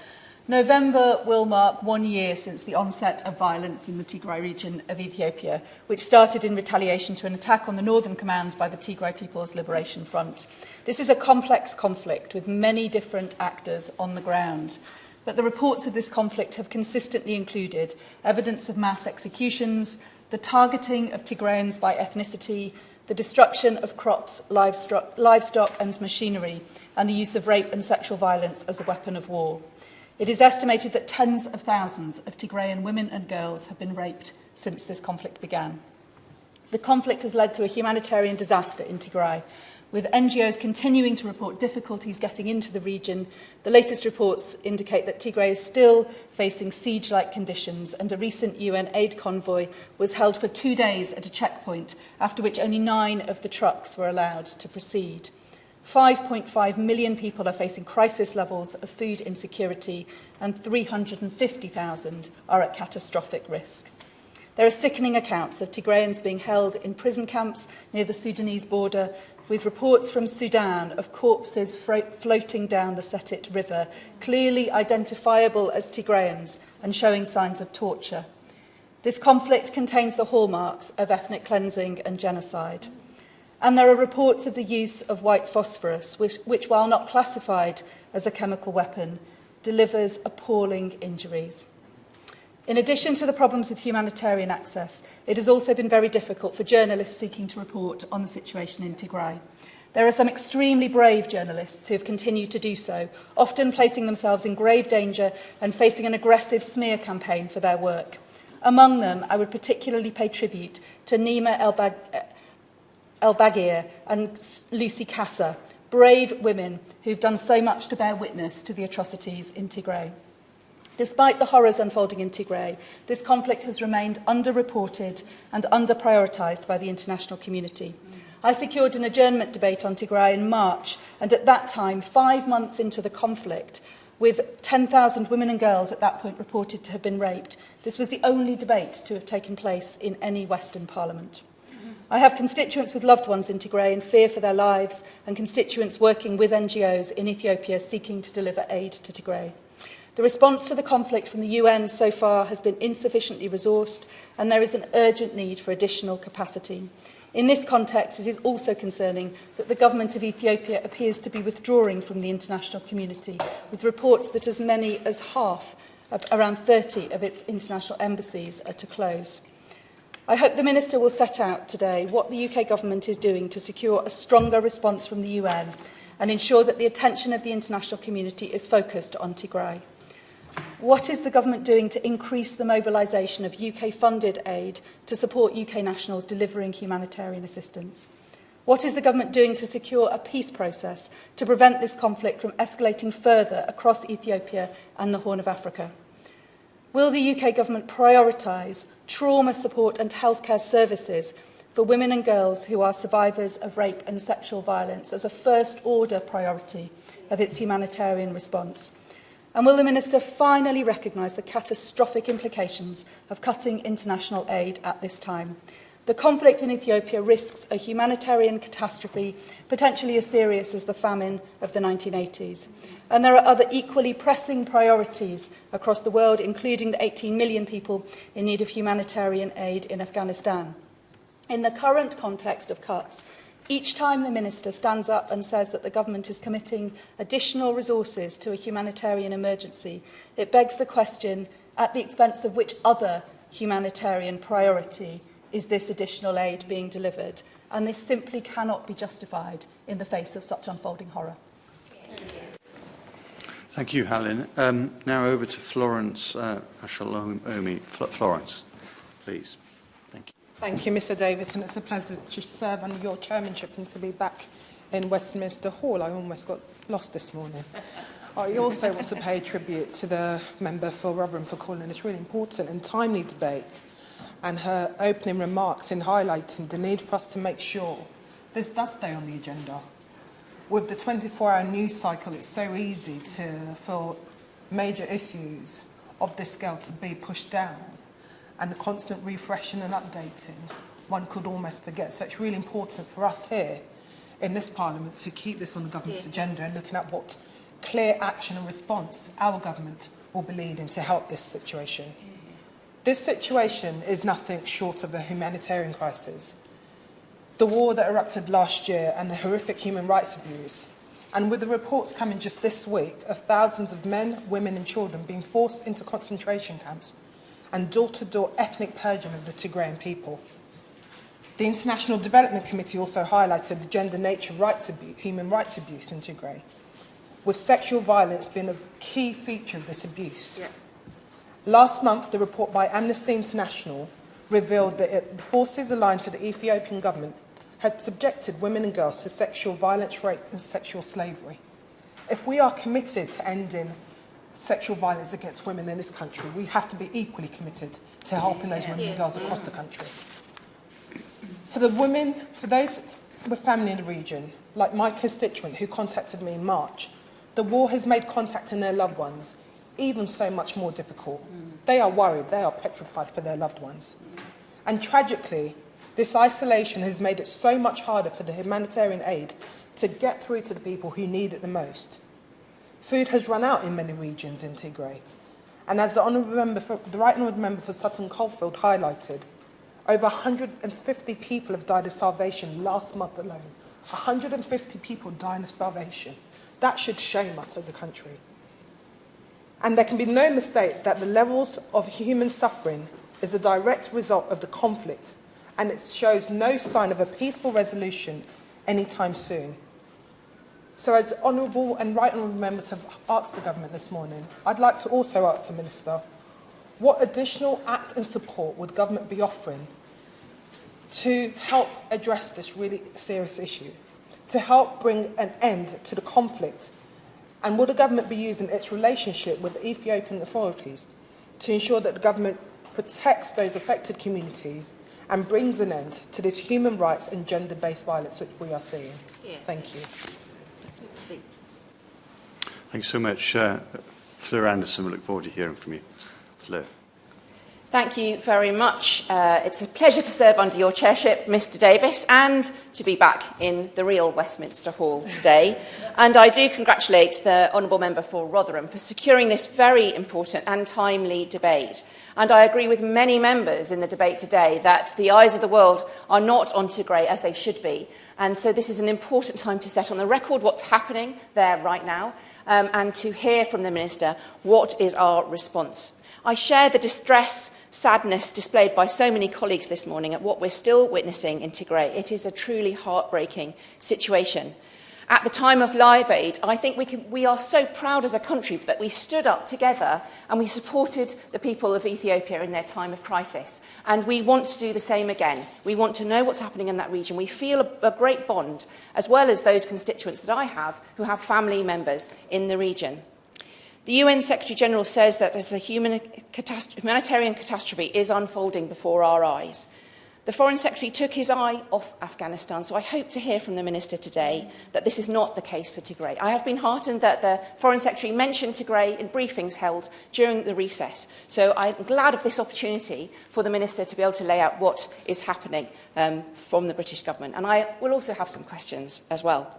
November will mark 1 year since the onset of violence in the Tigray region of Ethiopia, which started in retaliation to an attack on the northern command by the Tigray People's Liberation Front. This is a complex conflict with many different actors on the ground. But the reports of this conflict have consistently included evidence of mass executions, the targeting of Tigrayans by ethnicity, the destruction of crops, livestock and machinery, and the use of rape and sexual violence as a weapon of war. It is estimated that tens of thousands of Tigrayan women and girls have been raped since this conflict began. The conflict has led to a humanitarian disaster in Tigray, with NGOs continuing to report difficulties getting into the region. The latest reports indicate that Tigray is still facing siege-like conditions, and a recent UN aid convoy was held for 2 days at a checkpoint, after which only 9 of the trucks were allowed to proceed. 5.5 million people are facing crisis levels of food insecurity, and 350,000 are at catastrophic risk. There are sickening accounts of Tigrayans being held in prison camps near the Sudanese border, with reports from Sudan of corpses floating down the Setit River, clearly identifiable as Tigrayans and showing signs of torture. This conflict contains the hallmarks of ethnic cleansing and genocide. And there are reports of the use of white phosphorus, which, while not classified as a chemical weapon, delivers appalling injuries. In addition to the problems with humanitarian access, it has also been very difficult for journalists seeking to report on the situation in Tigray. There are some extremely brave journalists who have continued to do so, often placing themselves in grave danger and facing an aggressive smear campaign for their work. Among them, I would particularly pay tribute to Nima El-Bagir and Lucy Kassa, brave women who've done so much to bear witness to the atrocities in Tigray. Despite the horrors unfolding in Tigray, this conflict has remained underreported and under-prioritised by the international community. I secured an adjournment debate on Tigray in March, and at that time, 5 months into the conflict, with 10,000 women and girls at that point reported to have been raped, this was the only debate to have taken place in any Western parliament. I have constituents with loved ones in Tigray in fear for their lives, and constituents working with NGOs in Ethiopia seeking to deliver aid to Tigray. The response to the conflict from the UN so far has been insufficiently resourced, and there is an urgent need for additional capacity. In this context, it is also concerning that the government of Ethiopia appears to be withdrawing from the international community, with reports that as many as half, around 30 of its international embassies, are to close. I hope the Minister will set out today what the UK government is doing to secure a stronger response from the UN and ensure that the attention of the international community is focused on Tigray. What is the government doing to increase the mobilisation of UK-funded aid to support UK nationals delivering humanitarian assistance? What is the government doing to secure a peace process to prevent this conflict from escalating further across Ethiopia and the Horn of Africa? Will the UK government prioritise trauma support and healthcare services for women and girls who are survivors of rape and sexual violence as a first-order priority of its humanitarian response? And will the Minister finally recognise the catastrophic implications of cutting international aid at this time? The conflict in Ethiopia risks a humanitarian catastrophe potentially as serious as the famine of the 1980s. And there are other equally pressing priorities across the world, including the 18 million people in need of humanitarian aid in Afghanistan. In the current context of cuts, each time the Minister stands up and says that the government is committing additional resources to a humanitarian emergency, it begs the question, at the expense of which other humanitarian priority is this additional aid being delivered? And this simply cannot be justified in the face of such unfolding horror.
Thank you, Helen. Now over to Florence Ashalomi. Florence, please. Thank you.
Thank you, Mr. Davis, and it's a pleasure to serve under your chairmanship and to be back in Westminster Hall. I almost got lost this morning. I also want to pay tribute to the member for Rotherham for calling this really important and timely debate, and her opening remarks in highlighting the need for us to make sure this does stay on the agenda. With the 24-hour news cycle, it's so easy for major issues of this scale to be pushed down, and the constant refreshing and updating, one could almost forget. So it's really important for us here in this Parliament to keep this on the government's agenda and looking at what clear action and response our government will be leading to help this situation. This situation is nothing short of a humanitarian crisis. The war that erupted last year and the horrific human rights abuse, and with the reports coming just this week of thousands of men, women and children being forced into concentration camps and door-to-door ethnic purging of the Tigrayan people. The International Development Committee also highlighted the gender nature human rights abuse in Tigray, with sexual violence being a key feature of this abuse. Yeah. Last month, the report by Amnesty International revealed that the forces aligned to the Ethiopian government had subjected women and girls to sexual violence, rape and sexual slavery. If we are committed to ending sexual violence against women in this country, we have to be equally committed to helping those women and girls across the country. For those with family in the region, like my constituent who contacted me in March, the war has made contacting their loved ones even so much more difficult. They are worried, they are petrified for their loved ones. And tragically, this isolation has made it so much harder for the humanitarian aid to get through to the people who need it the most. Food has run out in many regions in Tigray. And as the Right Honourable Member for Sutton Coldfield highlighted, over 150 people have died of starvation last month alone. 150 people dying of starvation. That should shame us as a country. And there can be no mistake that the levels of human suffering is a direct result of the conflict, and it shows no sign of a peaceful resolution anytime soon. So as Honourable and Right Honourable Members have asked the Government this morning, I'd like to also ask the Minister, what additional act and support would Government be offering to help address this really serious issue, to help bring an end to the conflict? And will the Government be using its relationship with the Ethiopian authorities to ensure that the Government protects those affected communities and brings an end to this human rights and gender-based violence which we are seeing? Thank you.
Thanks so much. Fleur Anderson, we look forward to hearing from you. Fleur.
Thank you very much. It's a pleasure to serve under your chairship, Mr Davis, and to be back in the real Westminster Hall today. And I do congratulate the Honourable Member for Rotherham for securing this very important and timely debate. And I agree with many members in the debate today that the eyes of the world are not on Tigray as they should be. And so this is an important time to set on the record what's happening there right now, and to hear from the Minister what is our response. I share the distress, sadness displayed by so many colleagues this morning at what we're still witnessing in Tigray. It is a truly heartbreaking situation. At the time of Live Aid, I think we are so proud as a country that we stood up together and we supported the people of Ethiopia in their time of crisis. And we want to do the same again. We want to know what's happening in that region. We feel a great bond, as well as those constituents that I have who have family members in the region. The UN Secretary-General says that as a humanitarian catastrophe is unfolding before our eyes. The Foreign Secretary took his eye off Afghanistan, so I hope to hear from the Minister today that this is not the case for Tigray. I have been heartened that the Foreign Secretary mentioned Tigray in briefings held during the recess, so I'm glad of this opportunity for the Minister to be able to lay out what is happening from the British Government. And I will also have some questions as well.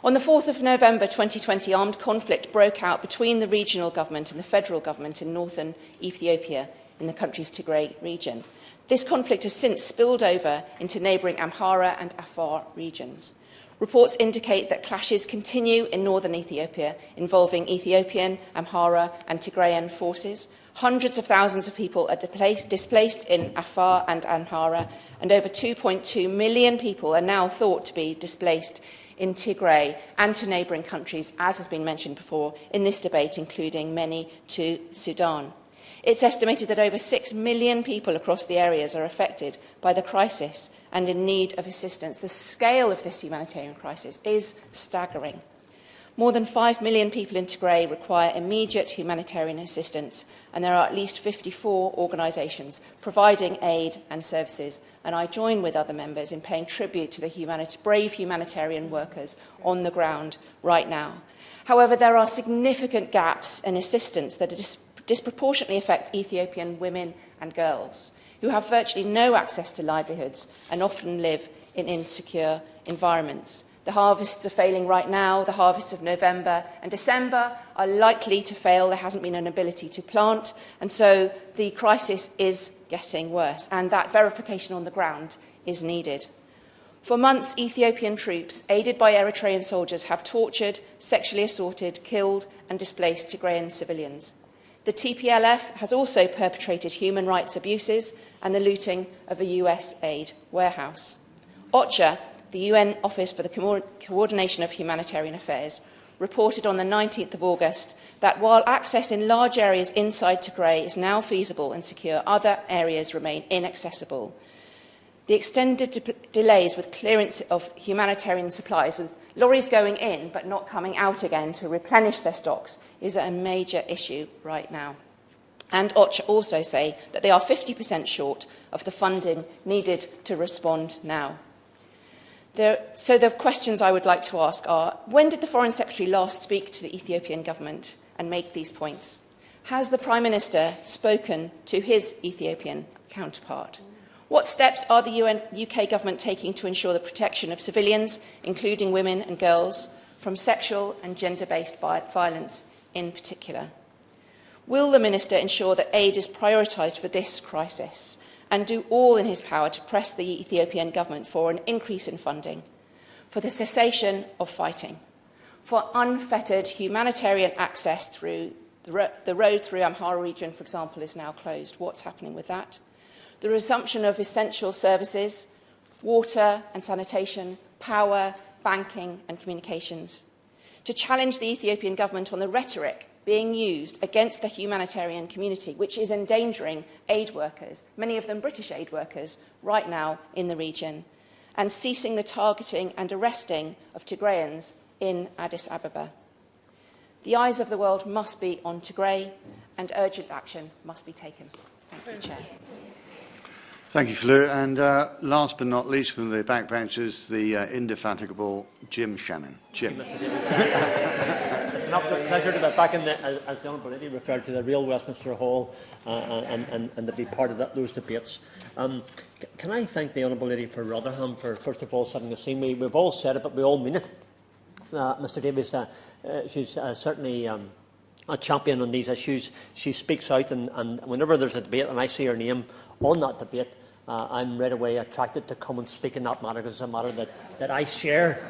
On the 4th of November 2020, armed conflict broke out between the regional government and the federal government in northern Ethiopia in the country's Tigray region. This conflict has since spilled over into neighbouring Amhara and Afar regions. Reports indicate that clashes continue in northern Ethiopia, involving Ethiopian, Amhara and Tigrayan forces. Hundreds of thousands of people are displaced in Afar and Amhara, and over 2.2 million people are now thought to be displaced in Tigray and to neighbouring countries, as has been mentioned before in this debate, including many to Sudan. It's estimated that over 6 million people across the areas are affected by the crisis and in need of assistance. The scale of this humanitarian crisis is staggering. More than 5 million people in Tigray require immediate humanitarian assistance, and there are at least 54 organisations providing aid and services. And I join with other members in paying tribute to the brave humanitarian workers on the ground right now. However, there are significant gaps in assistance that are disproportionately affect Ethiopian women and girls, who have virtually no access to livelihoods and often live in insecure environments. The harvests are failing right now. The harvests of November and December are likely to fail. There hasn't been an ability to plant, and so the crisis is getting worse, and that verification on the ground is needed. For months, Ethiopian troops, aided by Eritrean soldiers, have tortured, sexually assaulted, killed and displaced Tigrayan civilians. The TPLF has also perpetrated human rights abuses and the looting of a US aid warehouse. OCHA, the UN Office for the Coordination of Humanitarian Affairs, reported on the 19th of August that while access in large areas inside Tigray is now feasible and secure, other areas remain inaccessible. The extended delays with clearance of humanitarian supplies, with lorries going in but not coming out again to replenish their stocks, is a major issue right now. And OCHA also say that they are 50% short of the funding needed to respond now. So the questions I would like to ask are, when did the Foreign Secretary last speak to the Ethiopian government and make these points? Has the Prime Minister spoken to his Ethiopian counterpart? What steps are the UK government taking to ensure the protection of civilians, including women and girls, from sexual and gender-based violence in particular? Will the Minister ensure that aid is prioritised for this crisis and do all in his power to press the Ethiopian government for an increase in funding, for the cessation of fighting, for unfettered humanitarian access through the road through Amhara region, for example, is now closed? What's happening with that? The resumption of essential services, water and sanitation, power, banking and communications. To challenge the Ethiopian government on the rhetoric being used against the humanitarian community, which is endangering aid workers, many of them British aid workers, right now in the region, and ceasing the targeting and arresting of Tigrayans in Addis Ababa. The eyes of the world must be on Tigray, and urgent action must be taken. Thank you, Chair.
Thank you, Fleur. And last but not least, from the backbenchers, the indefatigable Jim Shannon. Jim.
Thank you, Mr. Davis. It's an absolute pleasure to be back in as the Honourable Lady referred to, the real Westminster Hall and to be part of those debates. Can I thank the Honourable Lady for Rotherham for, first of all, setting the scene? We've all said it, but we all mean it. Mr. Davis, she's certainly a champion on these issues. She speaks out, and whenever there's a debate and I see her name on that debate, I'm right away attracted to come and speak in that matter, because it's a matter that I share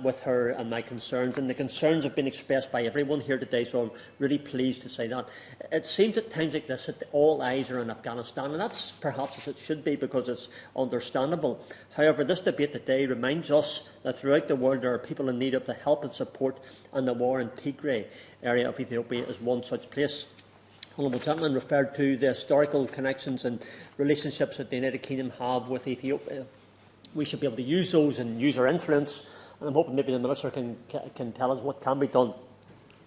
with her and my concerns. And the concerns have been expressed by everyone here today, so I'm really pleased to say that. It seems at times like this that all eyes are on Afghanistan, and that's perhaps as it should be, because it's understandable. However, this debate today reminds us that throughout the world there are people in need of the help and support, and the war in Tigray area of Ethiopia is one such place. Honourable Gentleman referred to the historical connections and relationships that the United Kingdom have with Ethiopia. We should be able to use those and use our influence, and I'm hoping maybe the Minister can tell us what can be done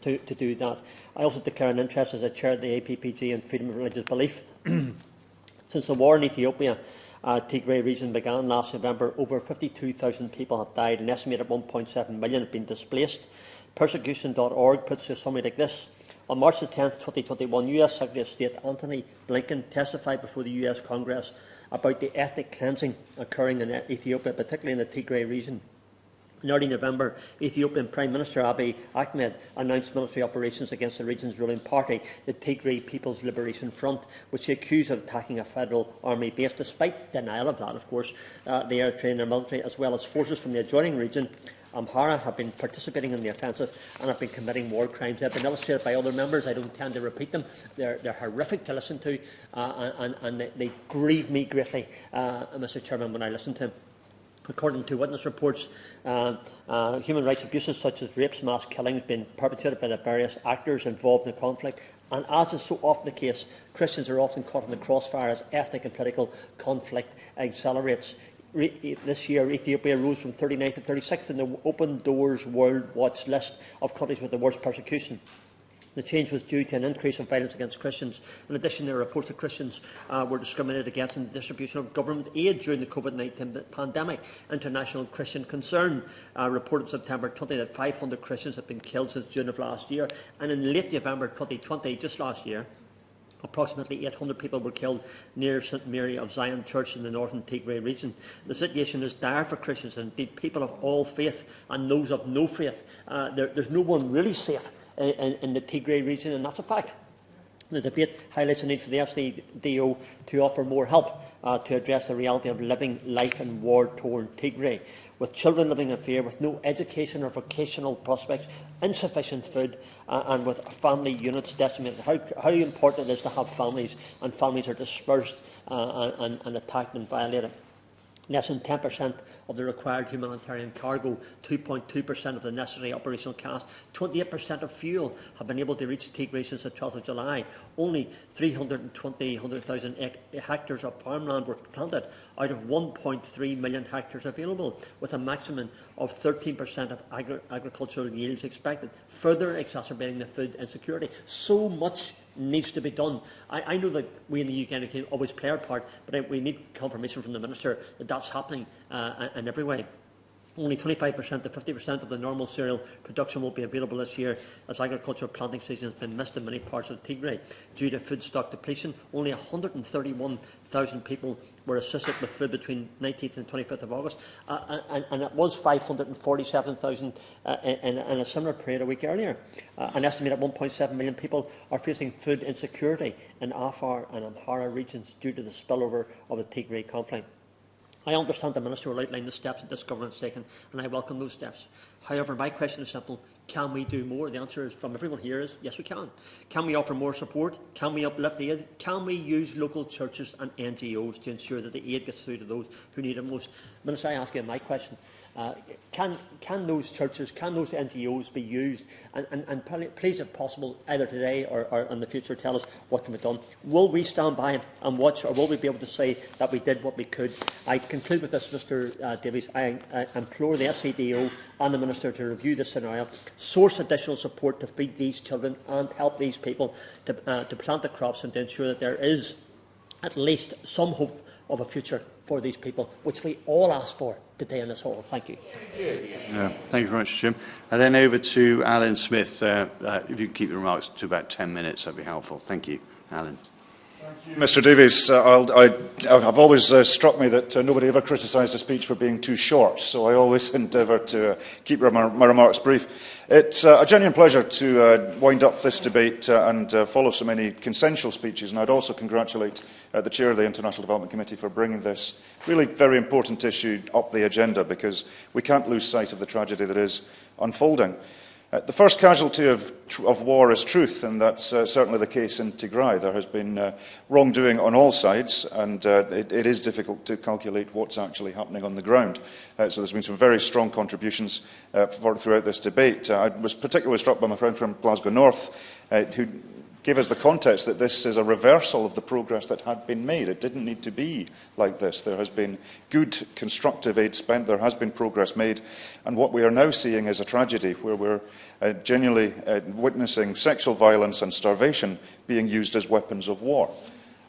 to do that. I also declare an interest as a chair of the APPG in freedom of religious belief. Since the war in Ethiopia, Tigray region began last November, over 52,000 people have died, an estimated 1.7 million have been displaced. Persecution.org puts it something like this. On March 10, 2021, US Secretary of State Anthony Blinken testified before the US Congress about the ethnic cleansing occurring in Ethiopia, particularly in the Tigray region. In early November, Ethiopian Prime Minister Abiy Ahmed announced military operations against the region's ruling party, the Tigray People's Liberation Front, which he accused of attacking a federal army base. Despite denial of that, of course, the Eritrean military, as well as forces from the adjoining region, Amhara, have been participating in the offensive and have been committing war crimes. They've been illustrated by other members. I don't intend to repeat them. They're horrific to listen to, and they grieve me greatly, Mr. Chairman, when I listen to them. According to witness reports, human rights abuses such as rapes, mass killings being perpetrated by the various actors involved in the conflict. And as is so often the case, Christians are often caught in the crossfire as ethnic and political conflict accelerates. This year, Ethiopia rose from 39th to 36th in the Open Doors World Watch list of countries with the worst persecution. The change was due to an increase of violence against Christians. In addition, there are reports that Christians were discriminated against in the distribution of government aid during the COVID-19 pandemic. International Christian Concern reported September 20 that 500 Christians had been killed since June of last year. And in late November 2020, just last year, approximately 800 people were killed near St Mary of Zion Church in the northern Tigray region. The situation is dire for Christians and indeed people of all faith and those of no faith. There's no one really safe in the Tigray region, and that's a fact. The debate highlights the need for the FCDO to offer more help to address the reality of living life in war-torn Tigray, with children living in fear, with no education or vocational prospects, insufficient food, and with family units decimated. How important it is to have families, and families are dispersed and attacked and violated. less than 10% of the required humanitarian cargo, 2.2% of the necessary operational cost, 28% of fuel have been able to reach Tigray since the 12th of July. Only 300,000 hectares of farmland were planted out of 1.3 million hectares available, with a maximum of 13% of agricultural yields expected, further exacerbating the food insecurity. So much needs to be done. I know that we in the UK can always play our part, but we need confirmation from the Minister that that's happening in every way. Only 25% to 50% of the normal cereal production will be available this year, as agricultural planting season has been missed in many parts of Tigray due to food stock depletion. Only 131,000 people were assisted with food between 19th and 25th of August, and it was 547,000 in a similar period a week earlier. An estimated 1.7 million people are facing food insecurity in Afar and Amhara regions due to the spillover of the Tigray conflict. I understand the Minister will outline the steps that this government has taken, and I welcome those steps. However, my question is simple. Can we do more? The answer is, from everyone here is, yes, we can. Can we offer more support? Can we uplift the aid? Can we use local churches and NGOs to ensure that the aid gets through to those who need it most? Minister, I ask you my question. Can those churches, can those NGOs be used? And please, if possible, either today or in the future, tell us what can be done. Will we stand by and watch, or will we be able to say that we did what we could? I conclude with this, Mr Davies. I implore the SCDO and the Minister to review this scenario, source additional support to feed these children and help these people to plant the crops and to ensure that there is at least some hope of a future for these people, which we all ask for today in this hall. Thank you.
Thank you very much, Jim. And then over to Alan Smith. If you could keep your remarks to about 10 minutes, that would be helpful. Thank you, Alan.
Mr Davies, I've always struck me that nobody ever criticised a speech for being too short, so I always endeavour to keep my remarks brief. It's a genuine pleasure to wind up this debate and follow so many consensual speeches, and I'd also congratulate the Chair of the International Development Committee for bringing this really very important issue up the agenda, because we can't lose sight of the tragedy that is unfolding. The first casualty of war is truth, and that's certainly the case in Tigray. There has been wrongdoing on all sides, and it is difficult to calculate what's actually happening on the ground. So there's been some very strong contributions throughout this debate. I was particularly struck by my friend from Glasgow North, who gave us the context that this is a reversal of the progress that had been made. It didn't need to be like this. There has been good, constructive aid spent. There has been progress made. And what we are now seeing is a tragedy where we're genuinely witnessing sexual violence and starvation being used as weapons of war.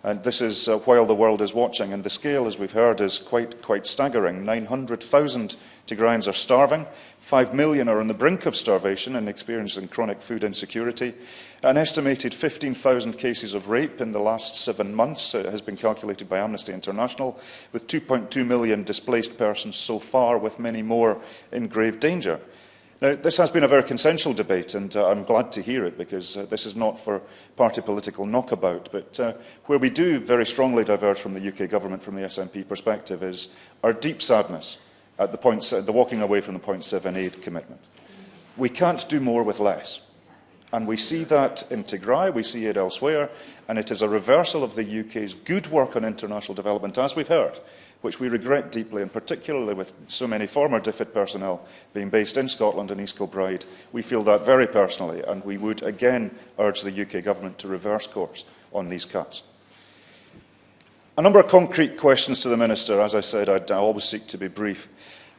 And this is while the world is watching. And the scale, as we've heard, is quite staggering. 900,000 Tigrayans are starving. 5 million are on the brink of starvation and experiencing chronic food insecurity. An estimated 15,000 cases of rape in the last 7 months has been calculated by Amnesty International, with 2.2 million displaced persons so far, with many more in grave danger. Now, this has been a very consensual debate, and I'm glad to hear it, because this is not for party political knockabout. But where we do very strongly diverge from the UK government, from the SNP perspective, is our deep sadness at the walking away from the 0.7 aid commitment. We can't do more with less. And we see that in Tigray, we see it elsewhere, and it is a reversal of the UK's good work on international development, as we've heard, which we regret deeply, and particularly with so many former DFID personnel being based in Scotland and East Kilbride. We feel that very personally, and we would again urge the UK government to reverse course on these cuts. A number of concrete questions to the Minister. As I said, I always seek to be brief.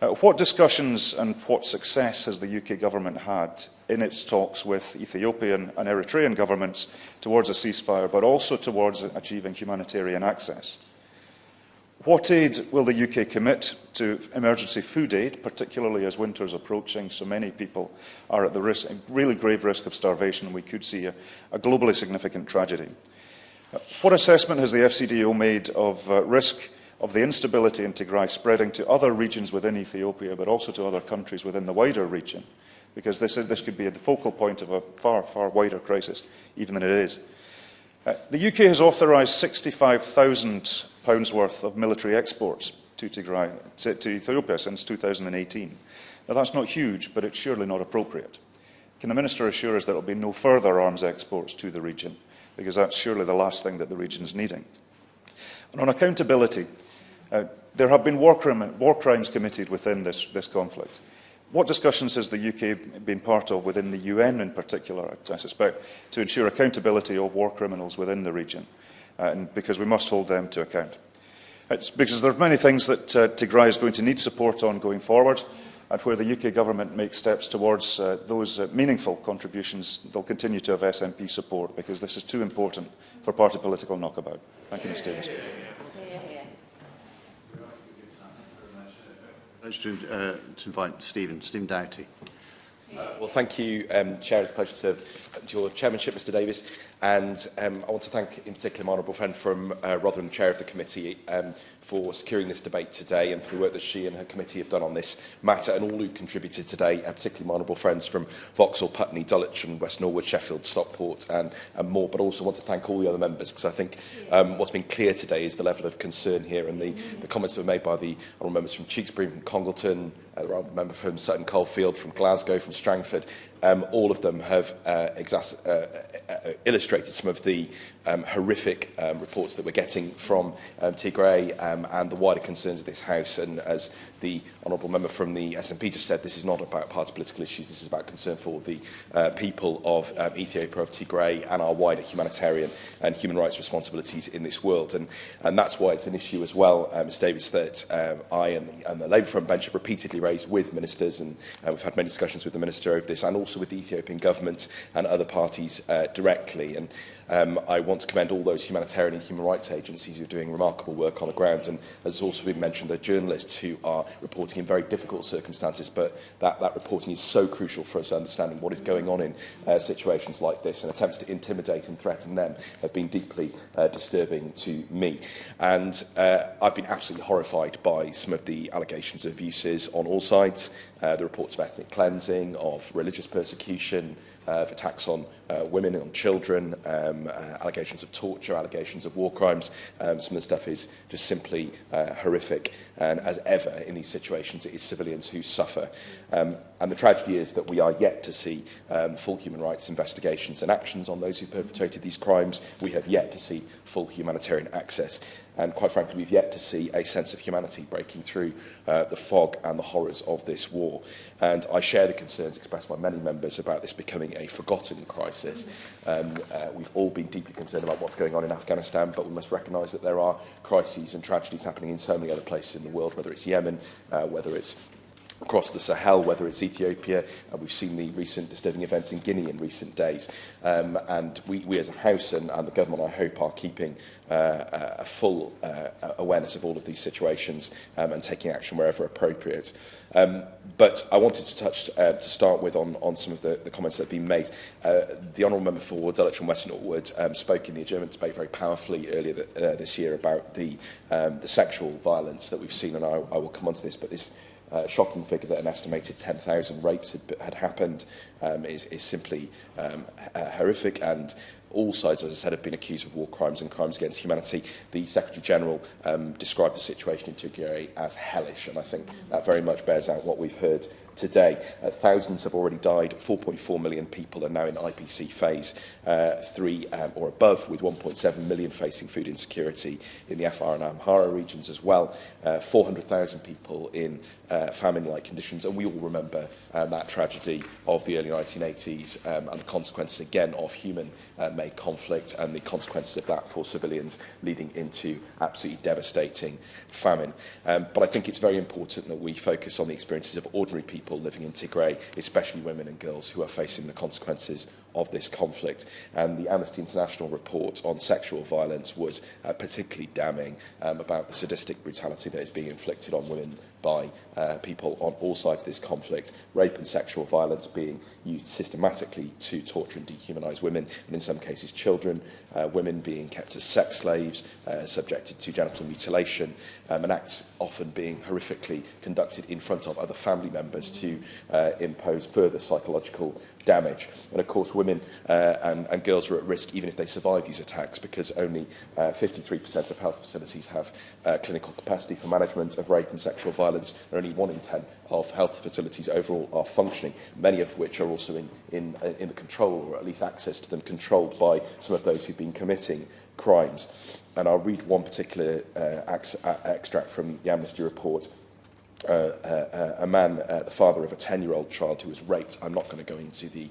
What discussions and what success has the UK government had in its talks with Ethiopian and Eritrean governments towards a ceasefire, but also towards achieving humanitarian access? What aid will the UK commit to emergency food aid, particularly as winter is approaching? So many people are at the risk, really grave risk of starvation, and we could see a globally significant tragedy. What assessment has the FCDO made of risk of the instability in Tigray spreading to other regions within Ethiopia, but also to other countries within the wider region? Because this could be the focal point of a far, far wider crisis, even than it is. The UK has authorised £65,000 worth of military exports to Tigray, to Ethiopia, since 2018. Now, that's not huge, but it's surely not appropriate. Can the Minister assure us that there will be no further arms exports to the region? Because that's surely the last thing that the region is needing. And on accountability, there have been war crimes committed within this conflict. What discussions has the UK been part of within the UN in particular, I suspect, to ensure accountability of war criminals within the region? And because we must hold them to account. It's because there are many things that Tigray is going to need support on going forward, and where the UK government makes steps towards those meaningful contributions, they'll continue to have SNP support, because this is too important for party political knockabout. Thank you, Mr Davies.
To invite Stephen Dougherty.
Well, thank you, Chair. It's a pleasure to serve your chairmanship, Mr Davies. And I want to thank, in particular, my honourable friend from Rotherham, Chair of the committee, for securing this debate today and for the work that she and her committee have done on this matter, and all who've contributed today, and particularly my honourable friends from Vauxhall, Putney, Dulwich and West Norwood, Sheffield, Stockport and more. But also want to thank all the other members, because I think what's been clear today is the level of concern here, and the comments that were made by the honourable members from Tewkesbury, from Congleton, the honourable member from Sutton Coldfield, from Glasgow, from Strangford. All of them have illustrated some of the horrific reports that we're getting from Tigray and the wider concerns of this House. And as the honourable member from the SNP just said, this is not about party political issues, this is about concern for the people of Ethiopia, of Tigray, and our wider humanitarian and human rights responsibilities in this world. And that's why it's an issue as well, Mr Davies, that I and the Labour Front bench have repeatedly raised with ministers, and we've had many discussions with the Minister over this, and also with the Ethiopian government and other parties directly. And I want to commend all those humanitarian and human rights agencies who are doing remarkable work on the ground. And as also been mentioned, the journalists who are reporting in very difficult circumstances, but that reporting is so crucial for us understanding what is going on in situations like this, and attempts to intimidate and threaten them have been deeply disturbing to me. And I've been absolutely horrified by some of the allegations of abuses on all sides, the reports of ethnic cleansing, of religious persecution, of attacks on women and on children, allegations of torture, allegations of war crimes. Some of the stuff is just simply horrific. And as ever in these situations, it is civilians who suffer. And the tragedy is that we are yet to see full human rights investigations and actions on those who perpetrated these crimes. We have yet to see full humanitarian access. And quite frankly, we've yet to see a sense of humanity breaking through the fog and the horrors of this war. And I share the concerns expressed by many members about this becoming a forgotten crisis. We've all been deeply concerned about what's going on in Afghanistan, but we must recognise that there are crises and tragedies happening in so many other places in the world, whether it's Yemen, whether it's across the Sahel, whether it's Ethiopia. We've seen the recent disturbing events in Guinea in recent days. And we as a House and the government, I hope, are keeping a full awareness of all of these situations and taking action wherever appropriate. But I wanted to start with on some of the comments that have been made. The Honourable Member for Dulwich and West Norwood spoke in the adjournment debate very powerfully earlier this year about the sexual violence that we've seen, and I will come on to this, but this shocking figure that an estimated 10,000 rapes had happened is simply horrific, and all sides, as I said, have been accused of war crimes and crimes against humanity. The Secretary-General described the situation in Tigray as hellish, and I think that very much bears out what we've heard today. Thousands have already died. 4.4 million people are now in IPC phase 3 or above, with 1.7 million facing food insecurity in the Afar and Amhara regions as well. 400,000 people in famine-like conditions, and we all remember that tragedy of the early 1980s and the consequences again of human-made conflict and the consequences of that for civilians, leading into absolutely devastating famine. But I think it's very important that we focus on the experiences of ordinary people living in Tigray, especially women and girls who are facing the consequences of this conflict. And the Amnesty International report on sexual violence was particularly damning about the sadistic brutality that is being inflicted on women by people on all sides of this conflict. Rape and sexual violence being used systematically to torture and dehumanise women, and in some cases children, women being kept as sex slaves, subjected to genital mutilation, and acts often being horrifically conducted in front of other family members to impose further psychological damage. And of course, women and girls are at risk even if they survive these attacks, because only 53% of health facilities have clinical capacity for management of rape and sexual violence, and only 1 in 10 of health facilities overall are functioning, many of which are also in the control, or at least access to them, controlled by some of those who've been committing crimes. And I'll read one particular extract from the Amnesty report. A man, the father of a 10-year-old child who was raped. I'm not going to go into the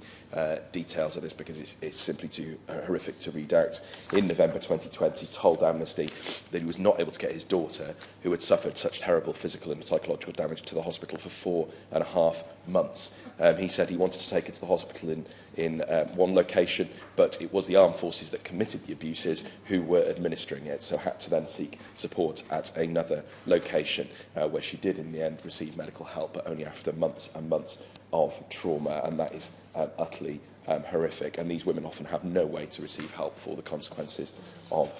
details of this because it's simply too horrific to read out. In November 2020, told Amnesty that he was not able to get his daughter, who had suffered such terrible physical and psychological damage, to the hospital for 4.5 months. He said he wanted to take her to the hospital in one location, but it was the armed forces that committed the abuses who were administering it, so had to then seek support at another location, where she did in the end receive medical help, but only after months and months of trauma, and that is utterly horrific. And these women often have no way to receive help for the consequences of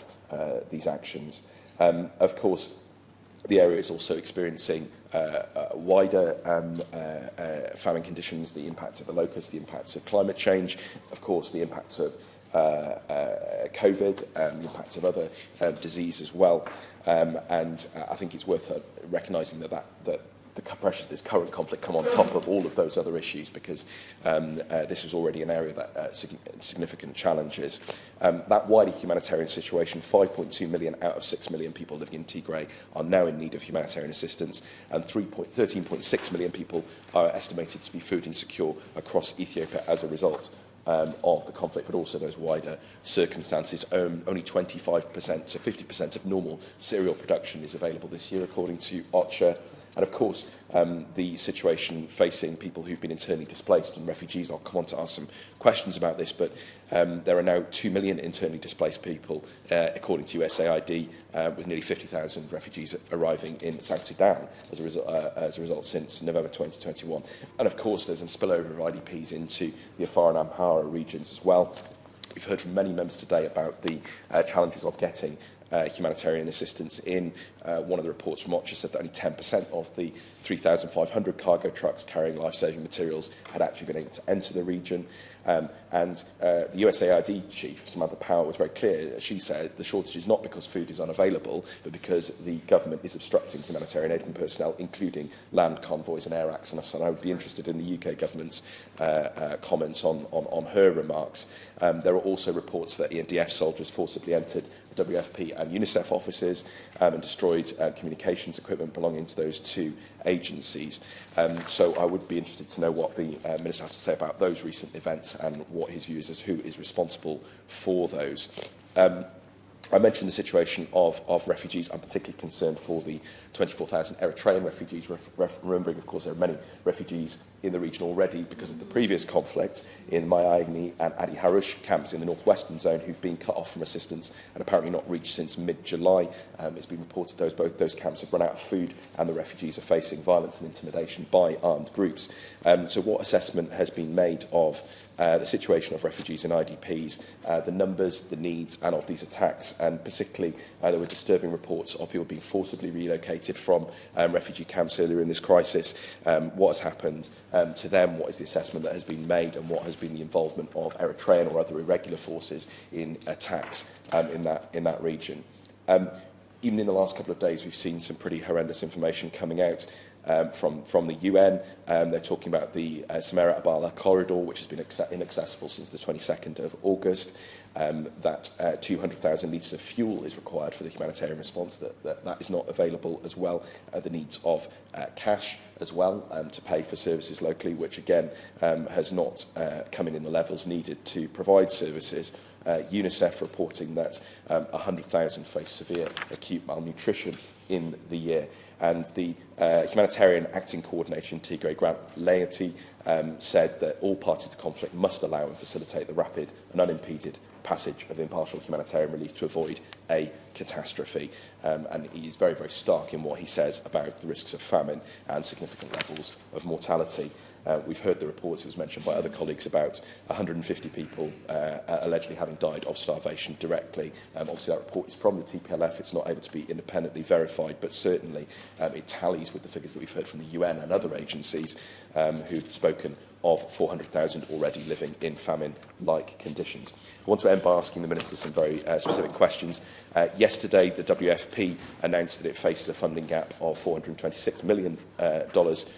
these actions. Of course, the area is also experiencing wider famine conditions, the impact of the locusts, the impacts of climate change, of course the impacts of COVID, the impacts of other disease as well. And I think it's worth recognising that the pressures of this current conflict come on top of all of those other issues, because this is already an area that significant challenges. That wider humanitarian situation, 5.2 million out of 6 million people living in Tigray are now in need of humanitarian assistance, and 13.6 million people are estimated to be food insecure across Ethiopia as a result of the conflict, but also those wider circumstances. Only 25%, so 50% of normal cereal production is available this year, according to OCHA. And of course, the situation facing people who've been internally displaced and refugees, I'll come on to ask some questions about this, but there are now 2 million internally displaced people, according to USAID, with nearly 50,000 refugees arriving in South Sudan as a result since November 2021. And of course, there's a spillover of IDPs into the Afar and Amhara regions as well. We've heard from many members today about the challenges of getting humanitarian assistance in. One of the reports from OCHA said that only 10% of the 3,500 cargo trucks carrying life-saving materials had actually been able to enter the region. And the USAID chief, Samantha Power, was very clear. She said the shortage is not because food is unavailable, but because the government is obstructing humanitarian aid and personnel, including land convoys and air access. And I would be interested in the UK government's comments on her remarks. There are also reports that ENDF soldiers forcibly entered the WFP and UNICEF offices and destroyed communications equipment belonging to those two agencies. So I would be interested to know what the Minister has to say about those recent events and what his view is as who is responsible for those. I mentioned the situation of refugees. I'm particularly concerned for the 24,000 Eritrean refugees, remembering, of course, there are many refugees in the region already because of the previous conflicts in Mayagni and Adi Harush camps in the northwestern zone who've been cut off from assistance and apparently not reached since mid-July. It's been reported both those camps have run out of food and the refugees are facing violence and intimidation by armed groups. So what assessment has been made of the situation of refugees and IDPs, the numbers, the needs, and of these attacks? And particularly, there were disturbing reports of people being forcibly relocated from refugee camps earlier in this crisis. What has happened to them? What is the assessment that has been made? And what has been the involvement of Eritrean or other irregular forces in attacks in that region? Even in the last couple of days, we've seen some pretty horrendous information coming out from the UN. They're talking about the Samara-Abala corridor, which has been inaccessible since the 22nd of August, that 200,000 litres of fuel is required for the humanitarian response, that is not available as well, the needs of cash as well to pay for services locally, which again has not come in the levels needed to provide services. UNICEF reporting that 100,000 face severe acute malnutrition in the year. And the Humanitarian Acting Coordinator in Tigray, Grant Laity, said that all parties to conflict must allow and facilitate the rapid and unimpeded passage of impartial humanitarian relief to avoid a catastrophe. And he is very, very stark in what he says about the risks of famine and significant levels of mortality. We've heard the reports, it was mentioned by other colleagues, about 150 people allegedly having died of starvation directly. Obviously, that report is from the TPLF. It's not able to be independently verified, but certainly it tallies with the figures that we've heard from the UN and other agencies who've spoken of 400,000 already living in famine-like conditions. I want to end by asking the Minister some very specific questions. Yesterday, the WFP announced that it faces a funding gap of $426 million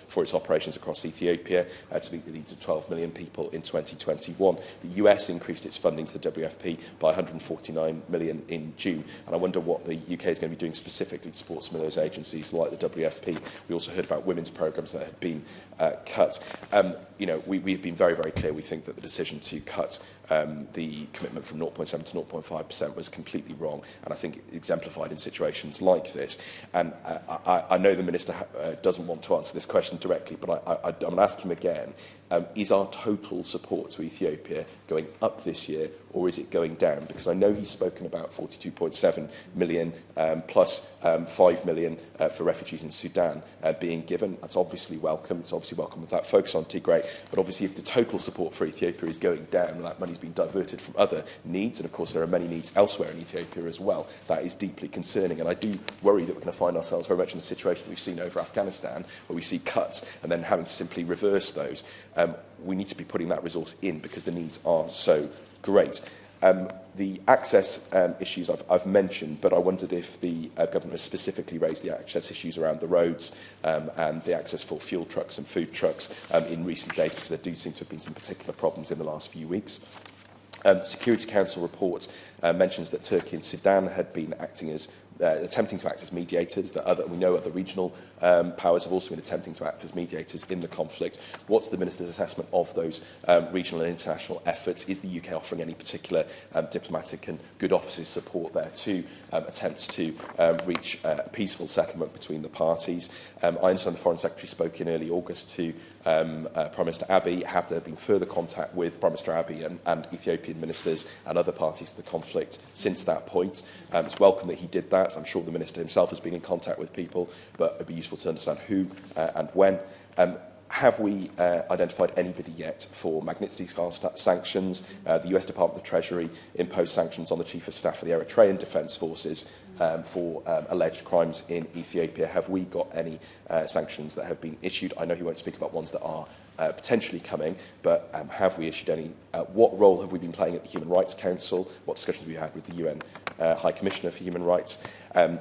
for its operations across Ethiopia to meet the needs of 12 million people in 2021. The US increased its funding to the WFP by $149 million in June, and I wonder what the UK is going to be doing specifically to support some of those agencies like the WFP. We also heard about women's programmes that had been cut. We've been very, very clear. We think that the decision to cut the commitment from 0.7 to 0.5% was completely wrong, and I think exemplified in situations like this. And I know the Minister doesn't want to answer this question directly, but I'm going to ask him again. Is our total support to Ethiopia going up this year, or is it going down? Because I know he's spoken about 42.7 million plus 5 million for refugees in Sudan being given. That's obviously welcome. It's obviously welcome with that focus on Tigray. But obviously, if the total support for Ethiopia is going down, that money's been diverted from other needs, and of course there are many needs elsewhere in Ethiopia as well. That is deeply concerning, and I do worry that we're going to find ourselves very much in the situation we've seen over Afghanistan, where we see cuts and then having to simply reverse those. We need to be putting that resource in because the needs are so great. The access issues I've mentioned, but I wondered if the government has specifically raised the access issues around the roads and the access for fuel trucks and food trucks in recent days, because there do seem to have been some particular problems in the last few weeks. The Security Council report mentions that Turkey and Sudan had been acting as attempting to act as mediators. That we know other regional powers have also been attempting to act as mediators in the conflict. What's the Minister's assessment of those regional and international efforts? Is the UK offering any particular diplomatic and good offices support there to attempts to reach a peaceful settlement between the parties? I understand the Foreign Secretary spoke in early August to Prime Minister Abiy. Have there been further contact with Prime Minister Abiy and Ethiopian ministers and other parties to the conflict since that point? It's welcome that he did that. I'm sure the Minister himself has been in contact with people, but it'd be useful to understand who and when. Have we identified anybody yet for Magnitsky-style sanctions? The US Department of the Treasury imposed sanctions on the Chief of Staff of the Eritrean Defence Forces for alleged crimes in Ethiopia. Have we got any sanctions that have been issued? I know he won't speak about ones that are potentially coming, but have we issued any? What role have we been playing at the Human Rights Council? What discussions have we had with the UN High Commissioner for Human Rights? I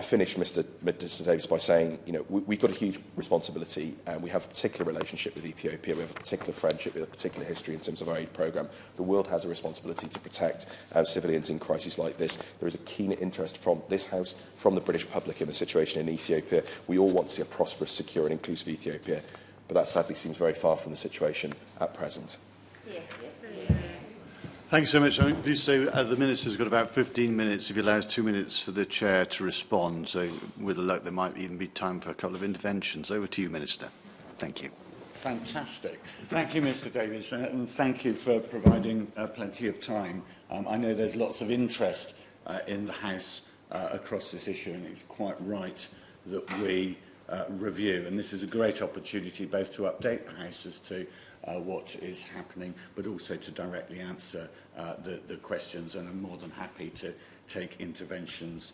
finished, Mr. Davis, by saying, we've got a huge responsibility, and we have a particular relationship with Ethiopia. We have a particular friendship, we have a particular history in terms of our aid programme. The world has a responsibility to protect civilians in crises like this. There is a keen interest from this House, from the British public in the situation in Ethiopia. We all want to see a prosperous, secure and inclusive Ethiopia, but that sadly seems very far from the situation at present.
Thank you so much. I'm pleased to say the Minister's got about 15 minutes, if he allows 2 minutes for the Chair to respond. So with the luck, there might even be time for a couple of interventions. Over to you, Minister. Thank you.
Fantastic. Thank you, Mr. Davis, and thank you for providing plenty of time. I know there's lots of interest in the House across this issue, and it's quite right that we review. And this is a great opportunity both to update the House as to what is happening, but also to directly answer the questions, and I'm more than happy to take interventions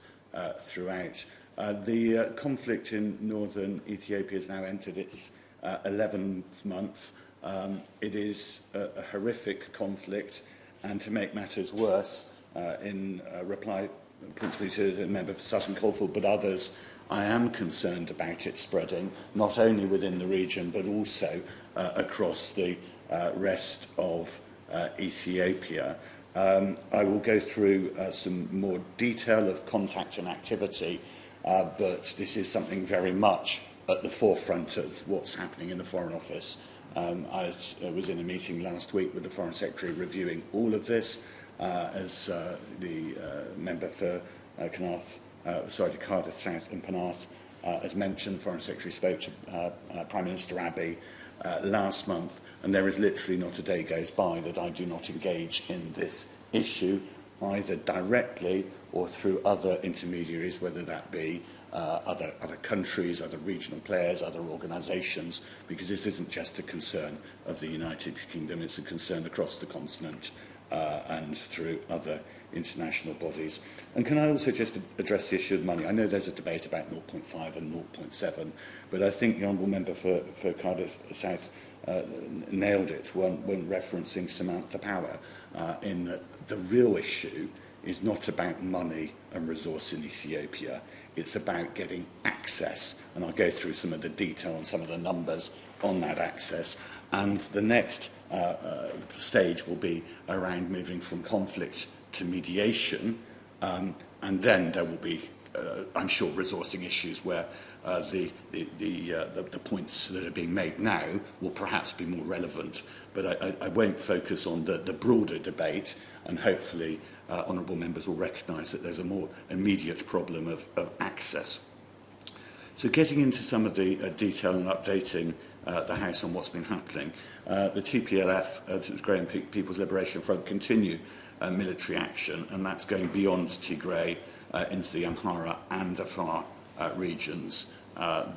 throughout. The conflict in northern Ethiopia has now entered its 11th month. It is a horrific conflict, and to make matters worse, in reply principally to the member for Sutton Coldfield, but others, I am concerned about it spreading, not only within the region, but also across the rest of Ethiopia. I will go through some more detail of contact and activity, but this is something very much at the forefront of what's happening in the Foreign Office. I was in a meeting last week with the Foreign Secretary reviewing all of this, as the member for Cardiff South and Penarth as mentioned. The Foreign Secretary spoke to Prime Minister Abiy last month, and there is literally not a day goes by that I do not engage in this issue, either directly or through other intermediaries, whether that be other countries, other regional players, other organisations, because this isn't just a concern of the United Kingdom, it's a concern across the continent and through other international bodies. And can I also just address the issue of money? I know there's a debate about 0.5 and 0.7, but I think the Honourable Member for Cardiff South nailed it when referencing Samantha Power, in that the real issue is not about money and resource in Ethiopia. It's about getting access, and I'll go through some of the detail and some of the numbers on that access. And the next stage will be around moving from conflict to mediation, and then there will be, I'm sure, resourcing issues where the points that are being made now will perhaps be more relevant. But I won't focus on the broader debate, and hopefully honourable members will recognise that there's a more immediate problem of access. So getting into some of the detail and updating the House on what's been happening, the TPLF, Tigrayan People's Liberation Front, continue military action, and that's going beyond Tigray into the Amhara and Afar regions.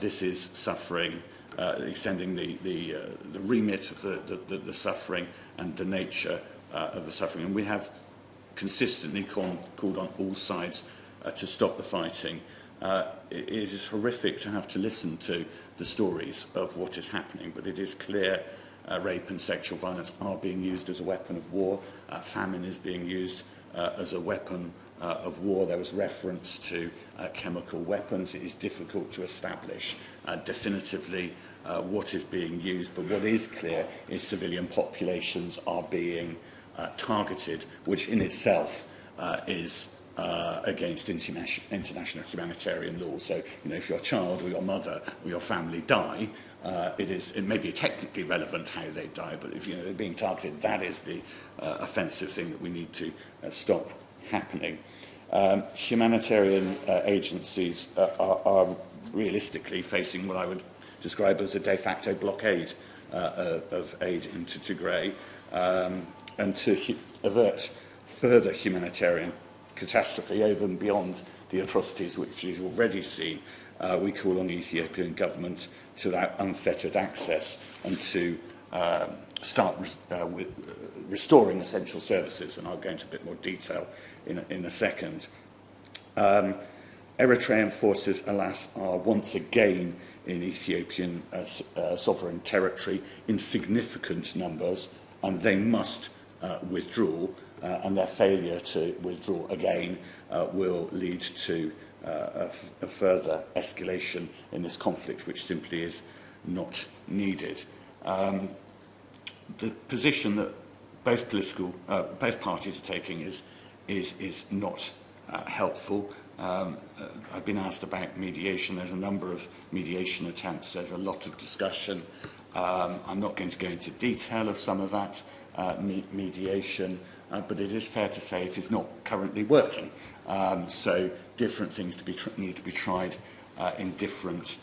This is suffering, extending the remit of the suffering and the nature of the suffering. And we have consistently called on all sides to stop the fighting. It is horrific to have to listen to the stories of what is happening, but it is clear rape and sexual violence are being used as a weapon of war. Famine is being used as a weapon of war. There was reference to chemical weapons. It is difficult to establish definitively what is being used, but what is clear is civilian populations are being targeted, which in itself is against international humanitarian law. So, if your child or your mother or your family die, it may be technically relevant how they die, but if they're being targeted, that is the offensive thing that we need to stop happening. Humanitarian agencies are realistically facing what I would describe as a de facto blockade of aid into Tigray, and to avert further humanitarian catastrophe over and beyond the atrocities which we've already seen, we call on the Ethiopian government to allow unfettered access and to start restoring essential services, and I'll go into a bit more detail in a second. Eritrean forces, alas, are once again in Ethiopian sovereign territory in significant numbers, and they must withdraw, and their failure to withdraw again will lead to a further escalation in this conflict, which simply is not needed. The position that both parties are taking is not helpful. I've been asked about mediation. There's a number of mediation attempts. There's a lot of discussion. I'm not going to go into detail of some of that mediation, but it is fair to say it is not currently working. So different things need to be tried in different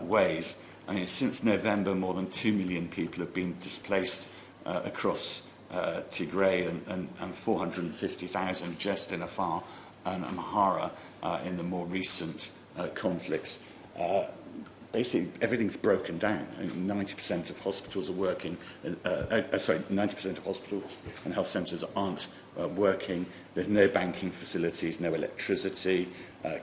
ways. I mean, since November, more than 2 million people have been displaced across Tigray, and 450,000 just in Afar and Amhara in the more recent conflicts. Basically, everything's broken down. 90% of hospitals are working. 90% of hospitals and health centres aren't working. There's no banking facilities, no electricity.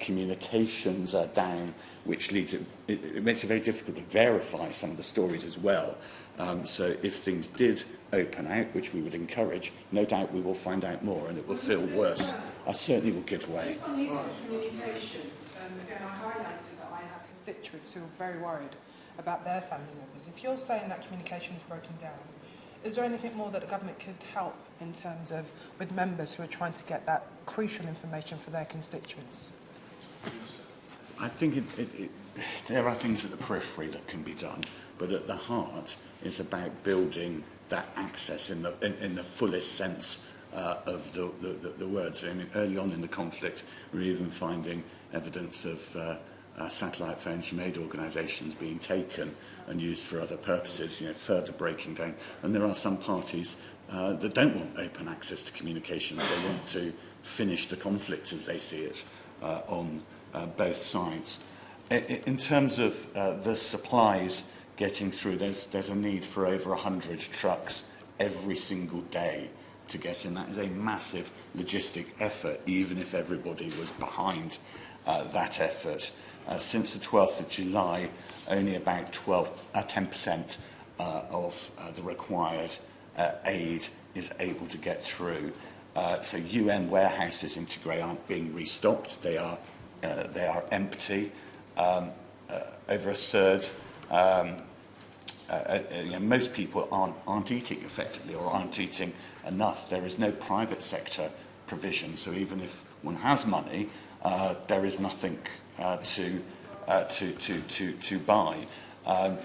Communications are down, which leads it makes it very difficult to verify some of the stories as well. So if things did open out, which we would encourage, no doubt we will find out more, and it will feel worse. I certainly will give way.
On these communications, again, I highlighted that I have constituents who are very worried about their family members. If you're saying that communication is broken down, is there anything more that the government could help in terms of with members who are trying to get that crucial information for their constituents?
I think there are things at the periphery that can be done, but at the heart it's about building that access in the fullest sense of the words. I mean, early on in the conflict, we were even finding evidence of satellite phones from aid organisations being taken and used for other purposes, further breaking down. And there are some parties that don't want open access to communications. They want to finish the conflict as they see it on both sides. In terms of the supplies getting through, there's a need for over 100 trucks every single day to get in. That is a massive logistic effort, even if everybody was behind that effort. Since the 12th of July, only about 10% of the required aid is able to get through. So UN warehouses in Tigray aren't being restocked. They are empty. Over a third, most people aren't eating effectively or aren't eating enough. There is no private sector provision. So even if one has money, there is nothing to buy.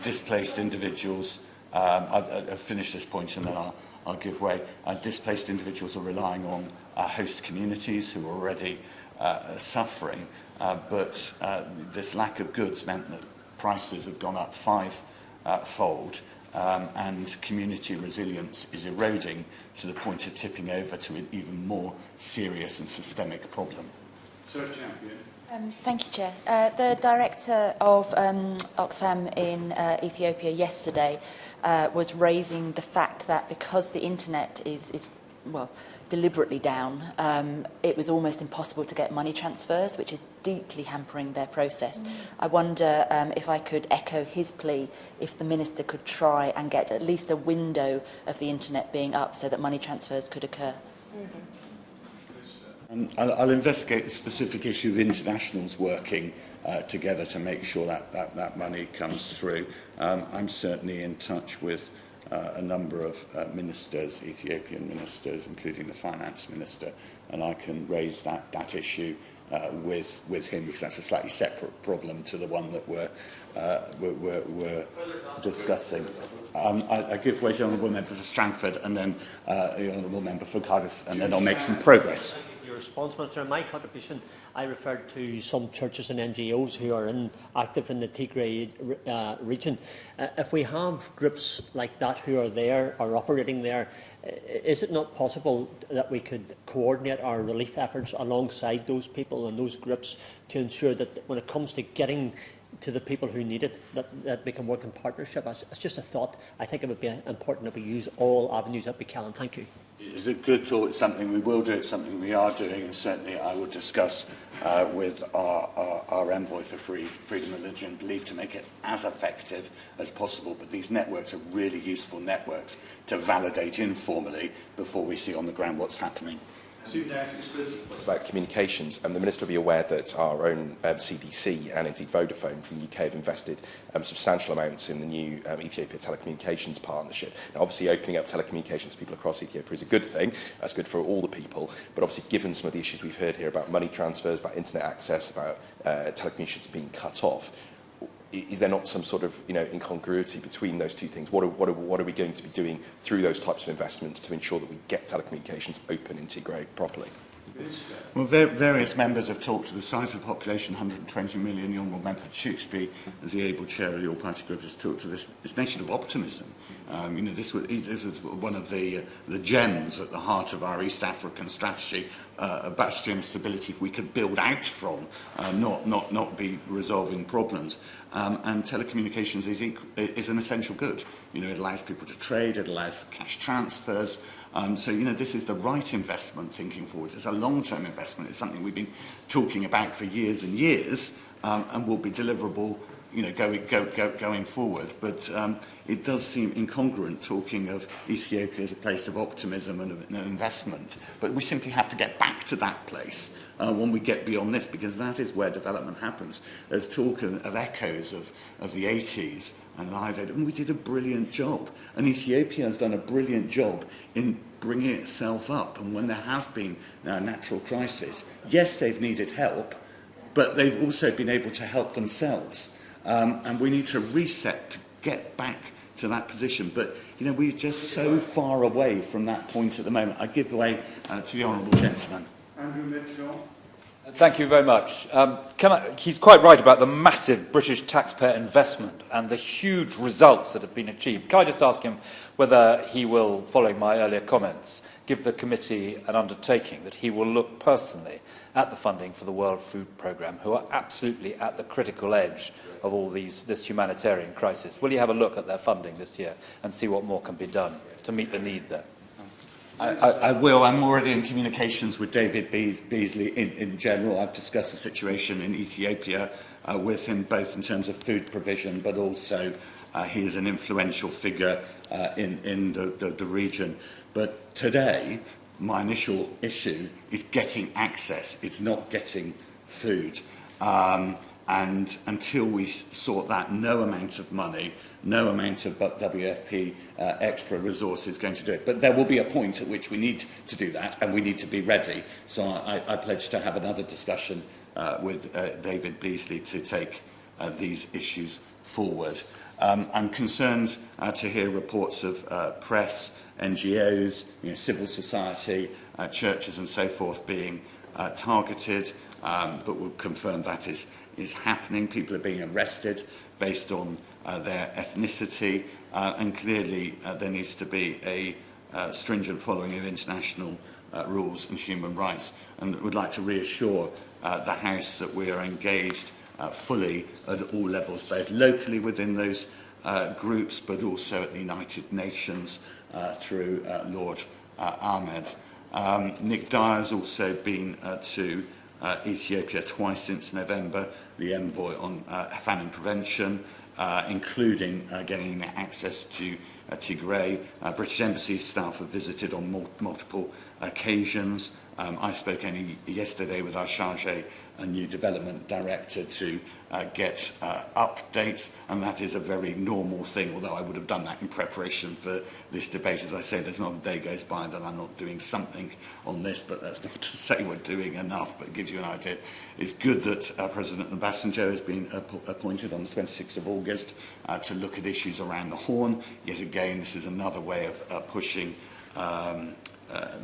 Displaced individuals, I'll finish this point and then I'll give way. Displaced individuals are relying on host communities who are already suffering, but this lack of goods meant that prices have gone up five-fold, and community resilience is eroding to the point of tipping over to an even more serious and systemic problem. Sir Champion.
Thank you, Chair. The director of Oxfam in Ethiopia yesterday was raising the fact that because the internet is deliberately down, it was almost impossible to get money transfers, which is deeply hampering their process. I wonder if I could echo his plea, if the Minister could try and get at least a window of the internet being up so that money transfers could occur.
I'll investigate the specific issue of internationals working together to make sure that money comes through. I'm certainly in touch with a number of ministers, Ethiopian ministers, including the finance minister, and I can raise that issue with him, because that's a slightly separate problem to the one that we're discussing. I give way to the Honourable Member for Strangford and then the Honourable Member for Cardiff, and then I'll make some progress.
Your response, Minister. In my contribution, I referred to some churches and NGOs who are active in the Tigray region. If we have groups like that who are there, are operating there, is it not possible that we could coordinate our relief efforts alongside those people and those groups to ensure that when it comes to getting to the people who need it, that we can work in partnership? It's just a thought. I think it would be important that we use all avenues that we can. Thank you.
It's a good thought. It's something we will do. It's something we are doing, and certainly I will discuss with our envoy for freedom of religion and belief to make it as effective as possible. But these networks are really useful networks to validate informally before we see on the ground what's happening.
It's about communications, and the Minister will be aware that our own CDC and indeed Vodafone from the UK have invested substantial amounts in the new Ethiopia telecommunications partnership. Now, obviously, opening up telecommunications to people across Ethiopia is a good thing. That's good for all the people. But obviously, given some of the issues we've heard here about money transfers, about internet access, about telecommunications being cut off, is there not some sort of incongruity between those two things? What are we going to be doing through those types of investments to ensure that we get telecommunications open in Tigray properly?
Well, various members have talked to the size of the population, 120 million. The Honourable Member Tewkesbury, as the able chair of your party group, has talked to this nation of optimism. This is one of the gems at the heart of our East African strategy, about stability if we could build out from, not be resolving problems. And telecommunications is an essential good. It allows people to trade, it allows for cash transfers. So this is the right investment thinking forward. It's a long-term investment. It's something we've been talking about for years and years, and will be deliverable going forward. But it does seem incongruent talking of Ethiopia as a place of optimism and of investment. But we simply have to get back to that place when we get beyond this, because that is where development happens. There's talk of echoes of the 80s and Live Aid, and we did a brilliant job. And Ethiopia has done a brilliant job in bringing itself up. And when there has been a natural crisis, yes, they've needed help, but they've also been able to help themselves. And we need to reset to get back to that position. But, we're just so far away from that point at the moment. I give way to the Honourable Gentleman.
Andrew Mitchell.
Thank you very much. He's quite right about the massive British taxpayer investment and the huge results that have been achieved. Can I just ask him whether he will, following my earlier comments, give the committee an undertaking that he will look personally at the funding for the World Food Programme, who are absolutely at the critical edge of all this humanitarian crisis? Will you have a look at their funding this year and see what more can be done to meet the need there?
I will. I'm already in communications with David Beasley in general. I've discussed the situation in Ethiopia with him, both in terms of food provision, but also he is an influential figure in the region. But today, my initial issue is getting access. It's not getting food. And until we sort that, no amount of money, no amount of WFP extra resource is going to do it. But there will be a point at which we need to do that, and we need to be ready. So I pledge to have another discussion with David Beasley to take these issues forward. I'm concerned to hear reports of press, NGOs, civil society, churches and so forth being targeted, but we'll confirm that is happening. People are being arrested based on their ethnicity, and clearly there needs to be a stringent following of international rules and human rights. And would like to reassure the House that we are engaged fully at all levels, both locally within those groups, but also at the United Nations through Lord Ahmed. Nick Dyer has also been to Ethiopia twice since November, the envoy on famine prevention, including getting access to Tigray. British Embassy staff have visited on multiple occasions. I spoke only yesterday with our Chargé, a new development director, to get updates, and that is a very normal thing, although I would have done that in preparation for this debate. As I say, there's not a day goes by that I'm not doing something on this, but that's not to say we're doing enough, but it gives you an idea. It's good that President Obasanjo has been appointed on the 26th of August to look at issues around the Horn. Yet again, this is another way of pushing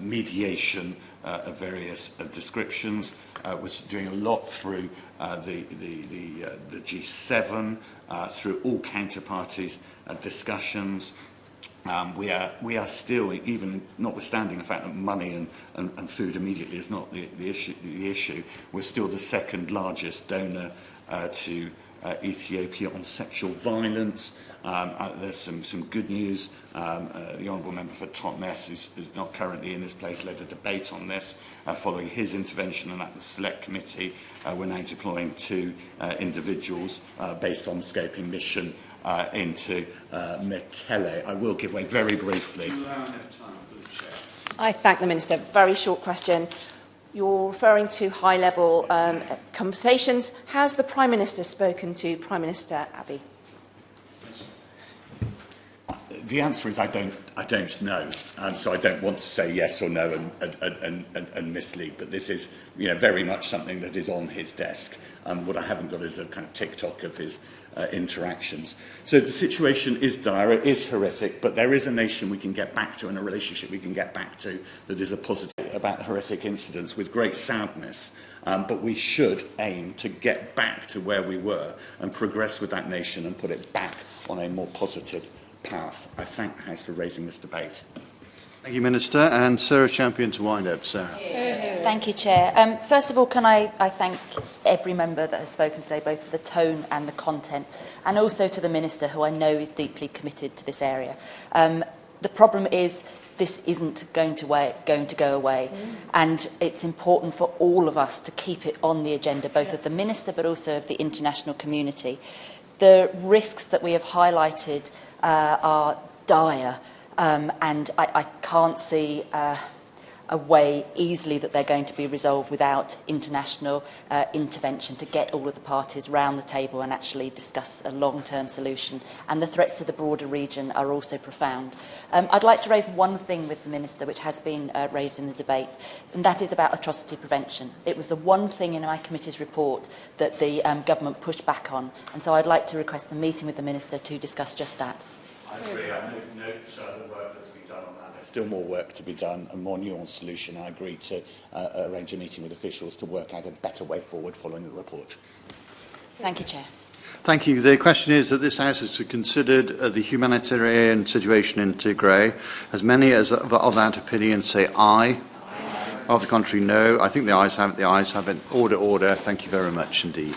mediation of various descriptions. We're doing a lot through the G7, through all counterparties discussions. We are still, even notwithstanding the fact that money and food immediately is not the issue, we're still the second largest donor to Ethiopia on sexual violence. There's some good news. The Honourable Member for Totnes, who's not currently in this place, led a debate on this following his intervention, and at the Select Committee we're now deploying 2 individuals based on the scoping mission into Mekelle. I will give way very briefly.
I thank the Minister. Very short question. You're referring to high-level conversations. Has the Prime Minister spoken to Prime Minister Abiy?
The answer is I don't know, and so I don't want to say yes or no and mislead. But this is, very much something that is on his desk. What I haven't got is a kind of TikTok of his interactions. So the situation is dire, it is horrific, but there is a nation we can get back to and a relationship we can get back to that is a positive about the horrific incidents with great sadness. But we should aim to get back to where we were and progress with that nation and put it back on a more positive path. I thank the House for raising this debate.
Thank you, Minister. And Sarah Champion to wind up. Sarah.
Thank you, Chair. First of all, can I thank every member that has spoken today, both for the tone and the content, and also to the Minister, who I know is deeply committed to this area. The problem is this isn't going to go away, and it's important for all of us to keep it on the agenda, both of the Minister but also of the international community. The risks that we have highlighted are dire, and I can't see a way easily that they're going to be resolved without international intervention to get all of the parties round the table and actually discuss a long-term solution. And the threats to the broader region are also profound. I'd like to raise one thing with the Minister, which has been raised in the debate, and that is about atrocity prevention. It was the one thing in my committee's report that the government pushed back on, and so I'd like to request a meeting with the Minister to discuss just that.
I agree. I note the work that's been done on that. There's still more work to be done, a more nuanced solution. I agree to arrange a meeting with officials to work out a better way forward following the report.
Thank you, Chair.
Thank you. The question is that this House has considered the humanitarian situation in Tigray. As many as of that opinion say aye. Of the contrary, no. I think the ayes have it. The ayes have it. Order, order. Thank you very much indeed.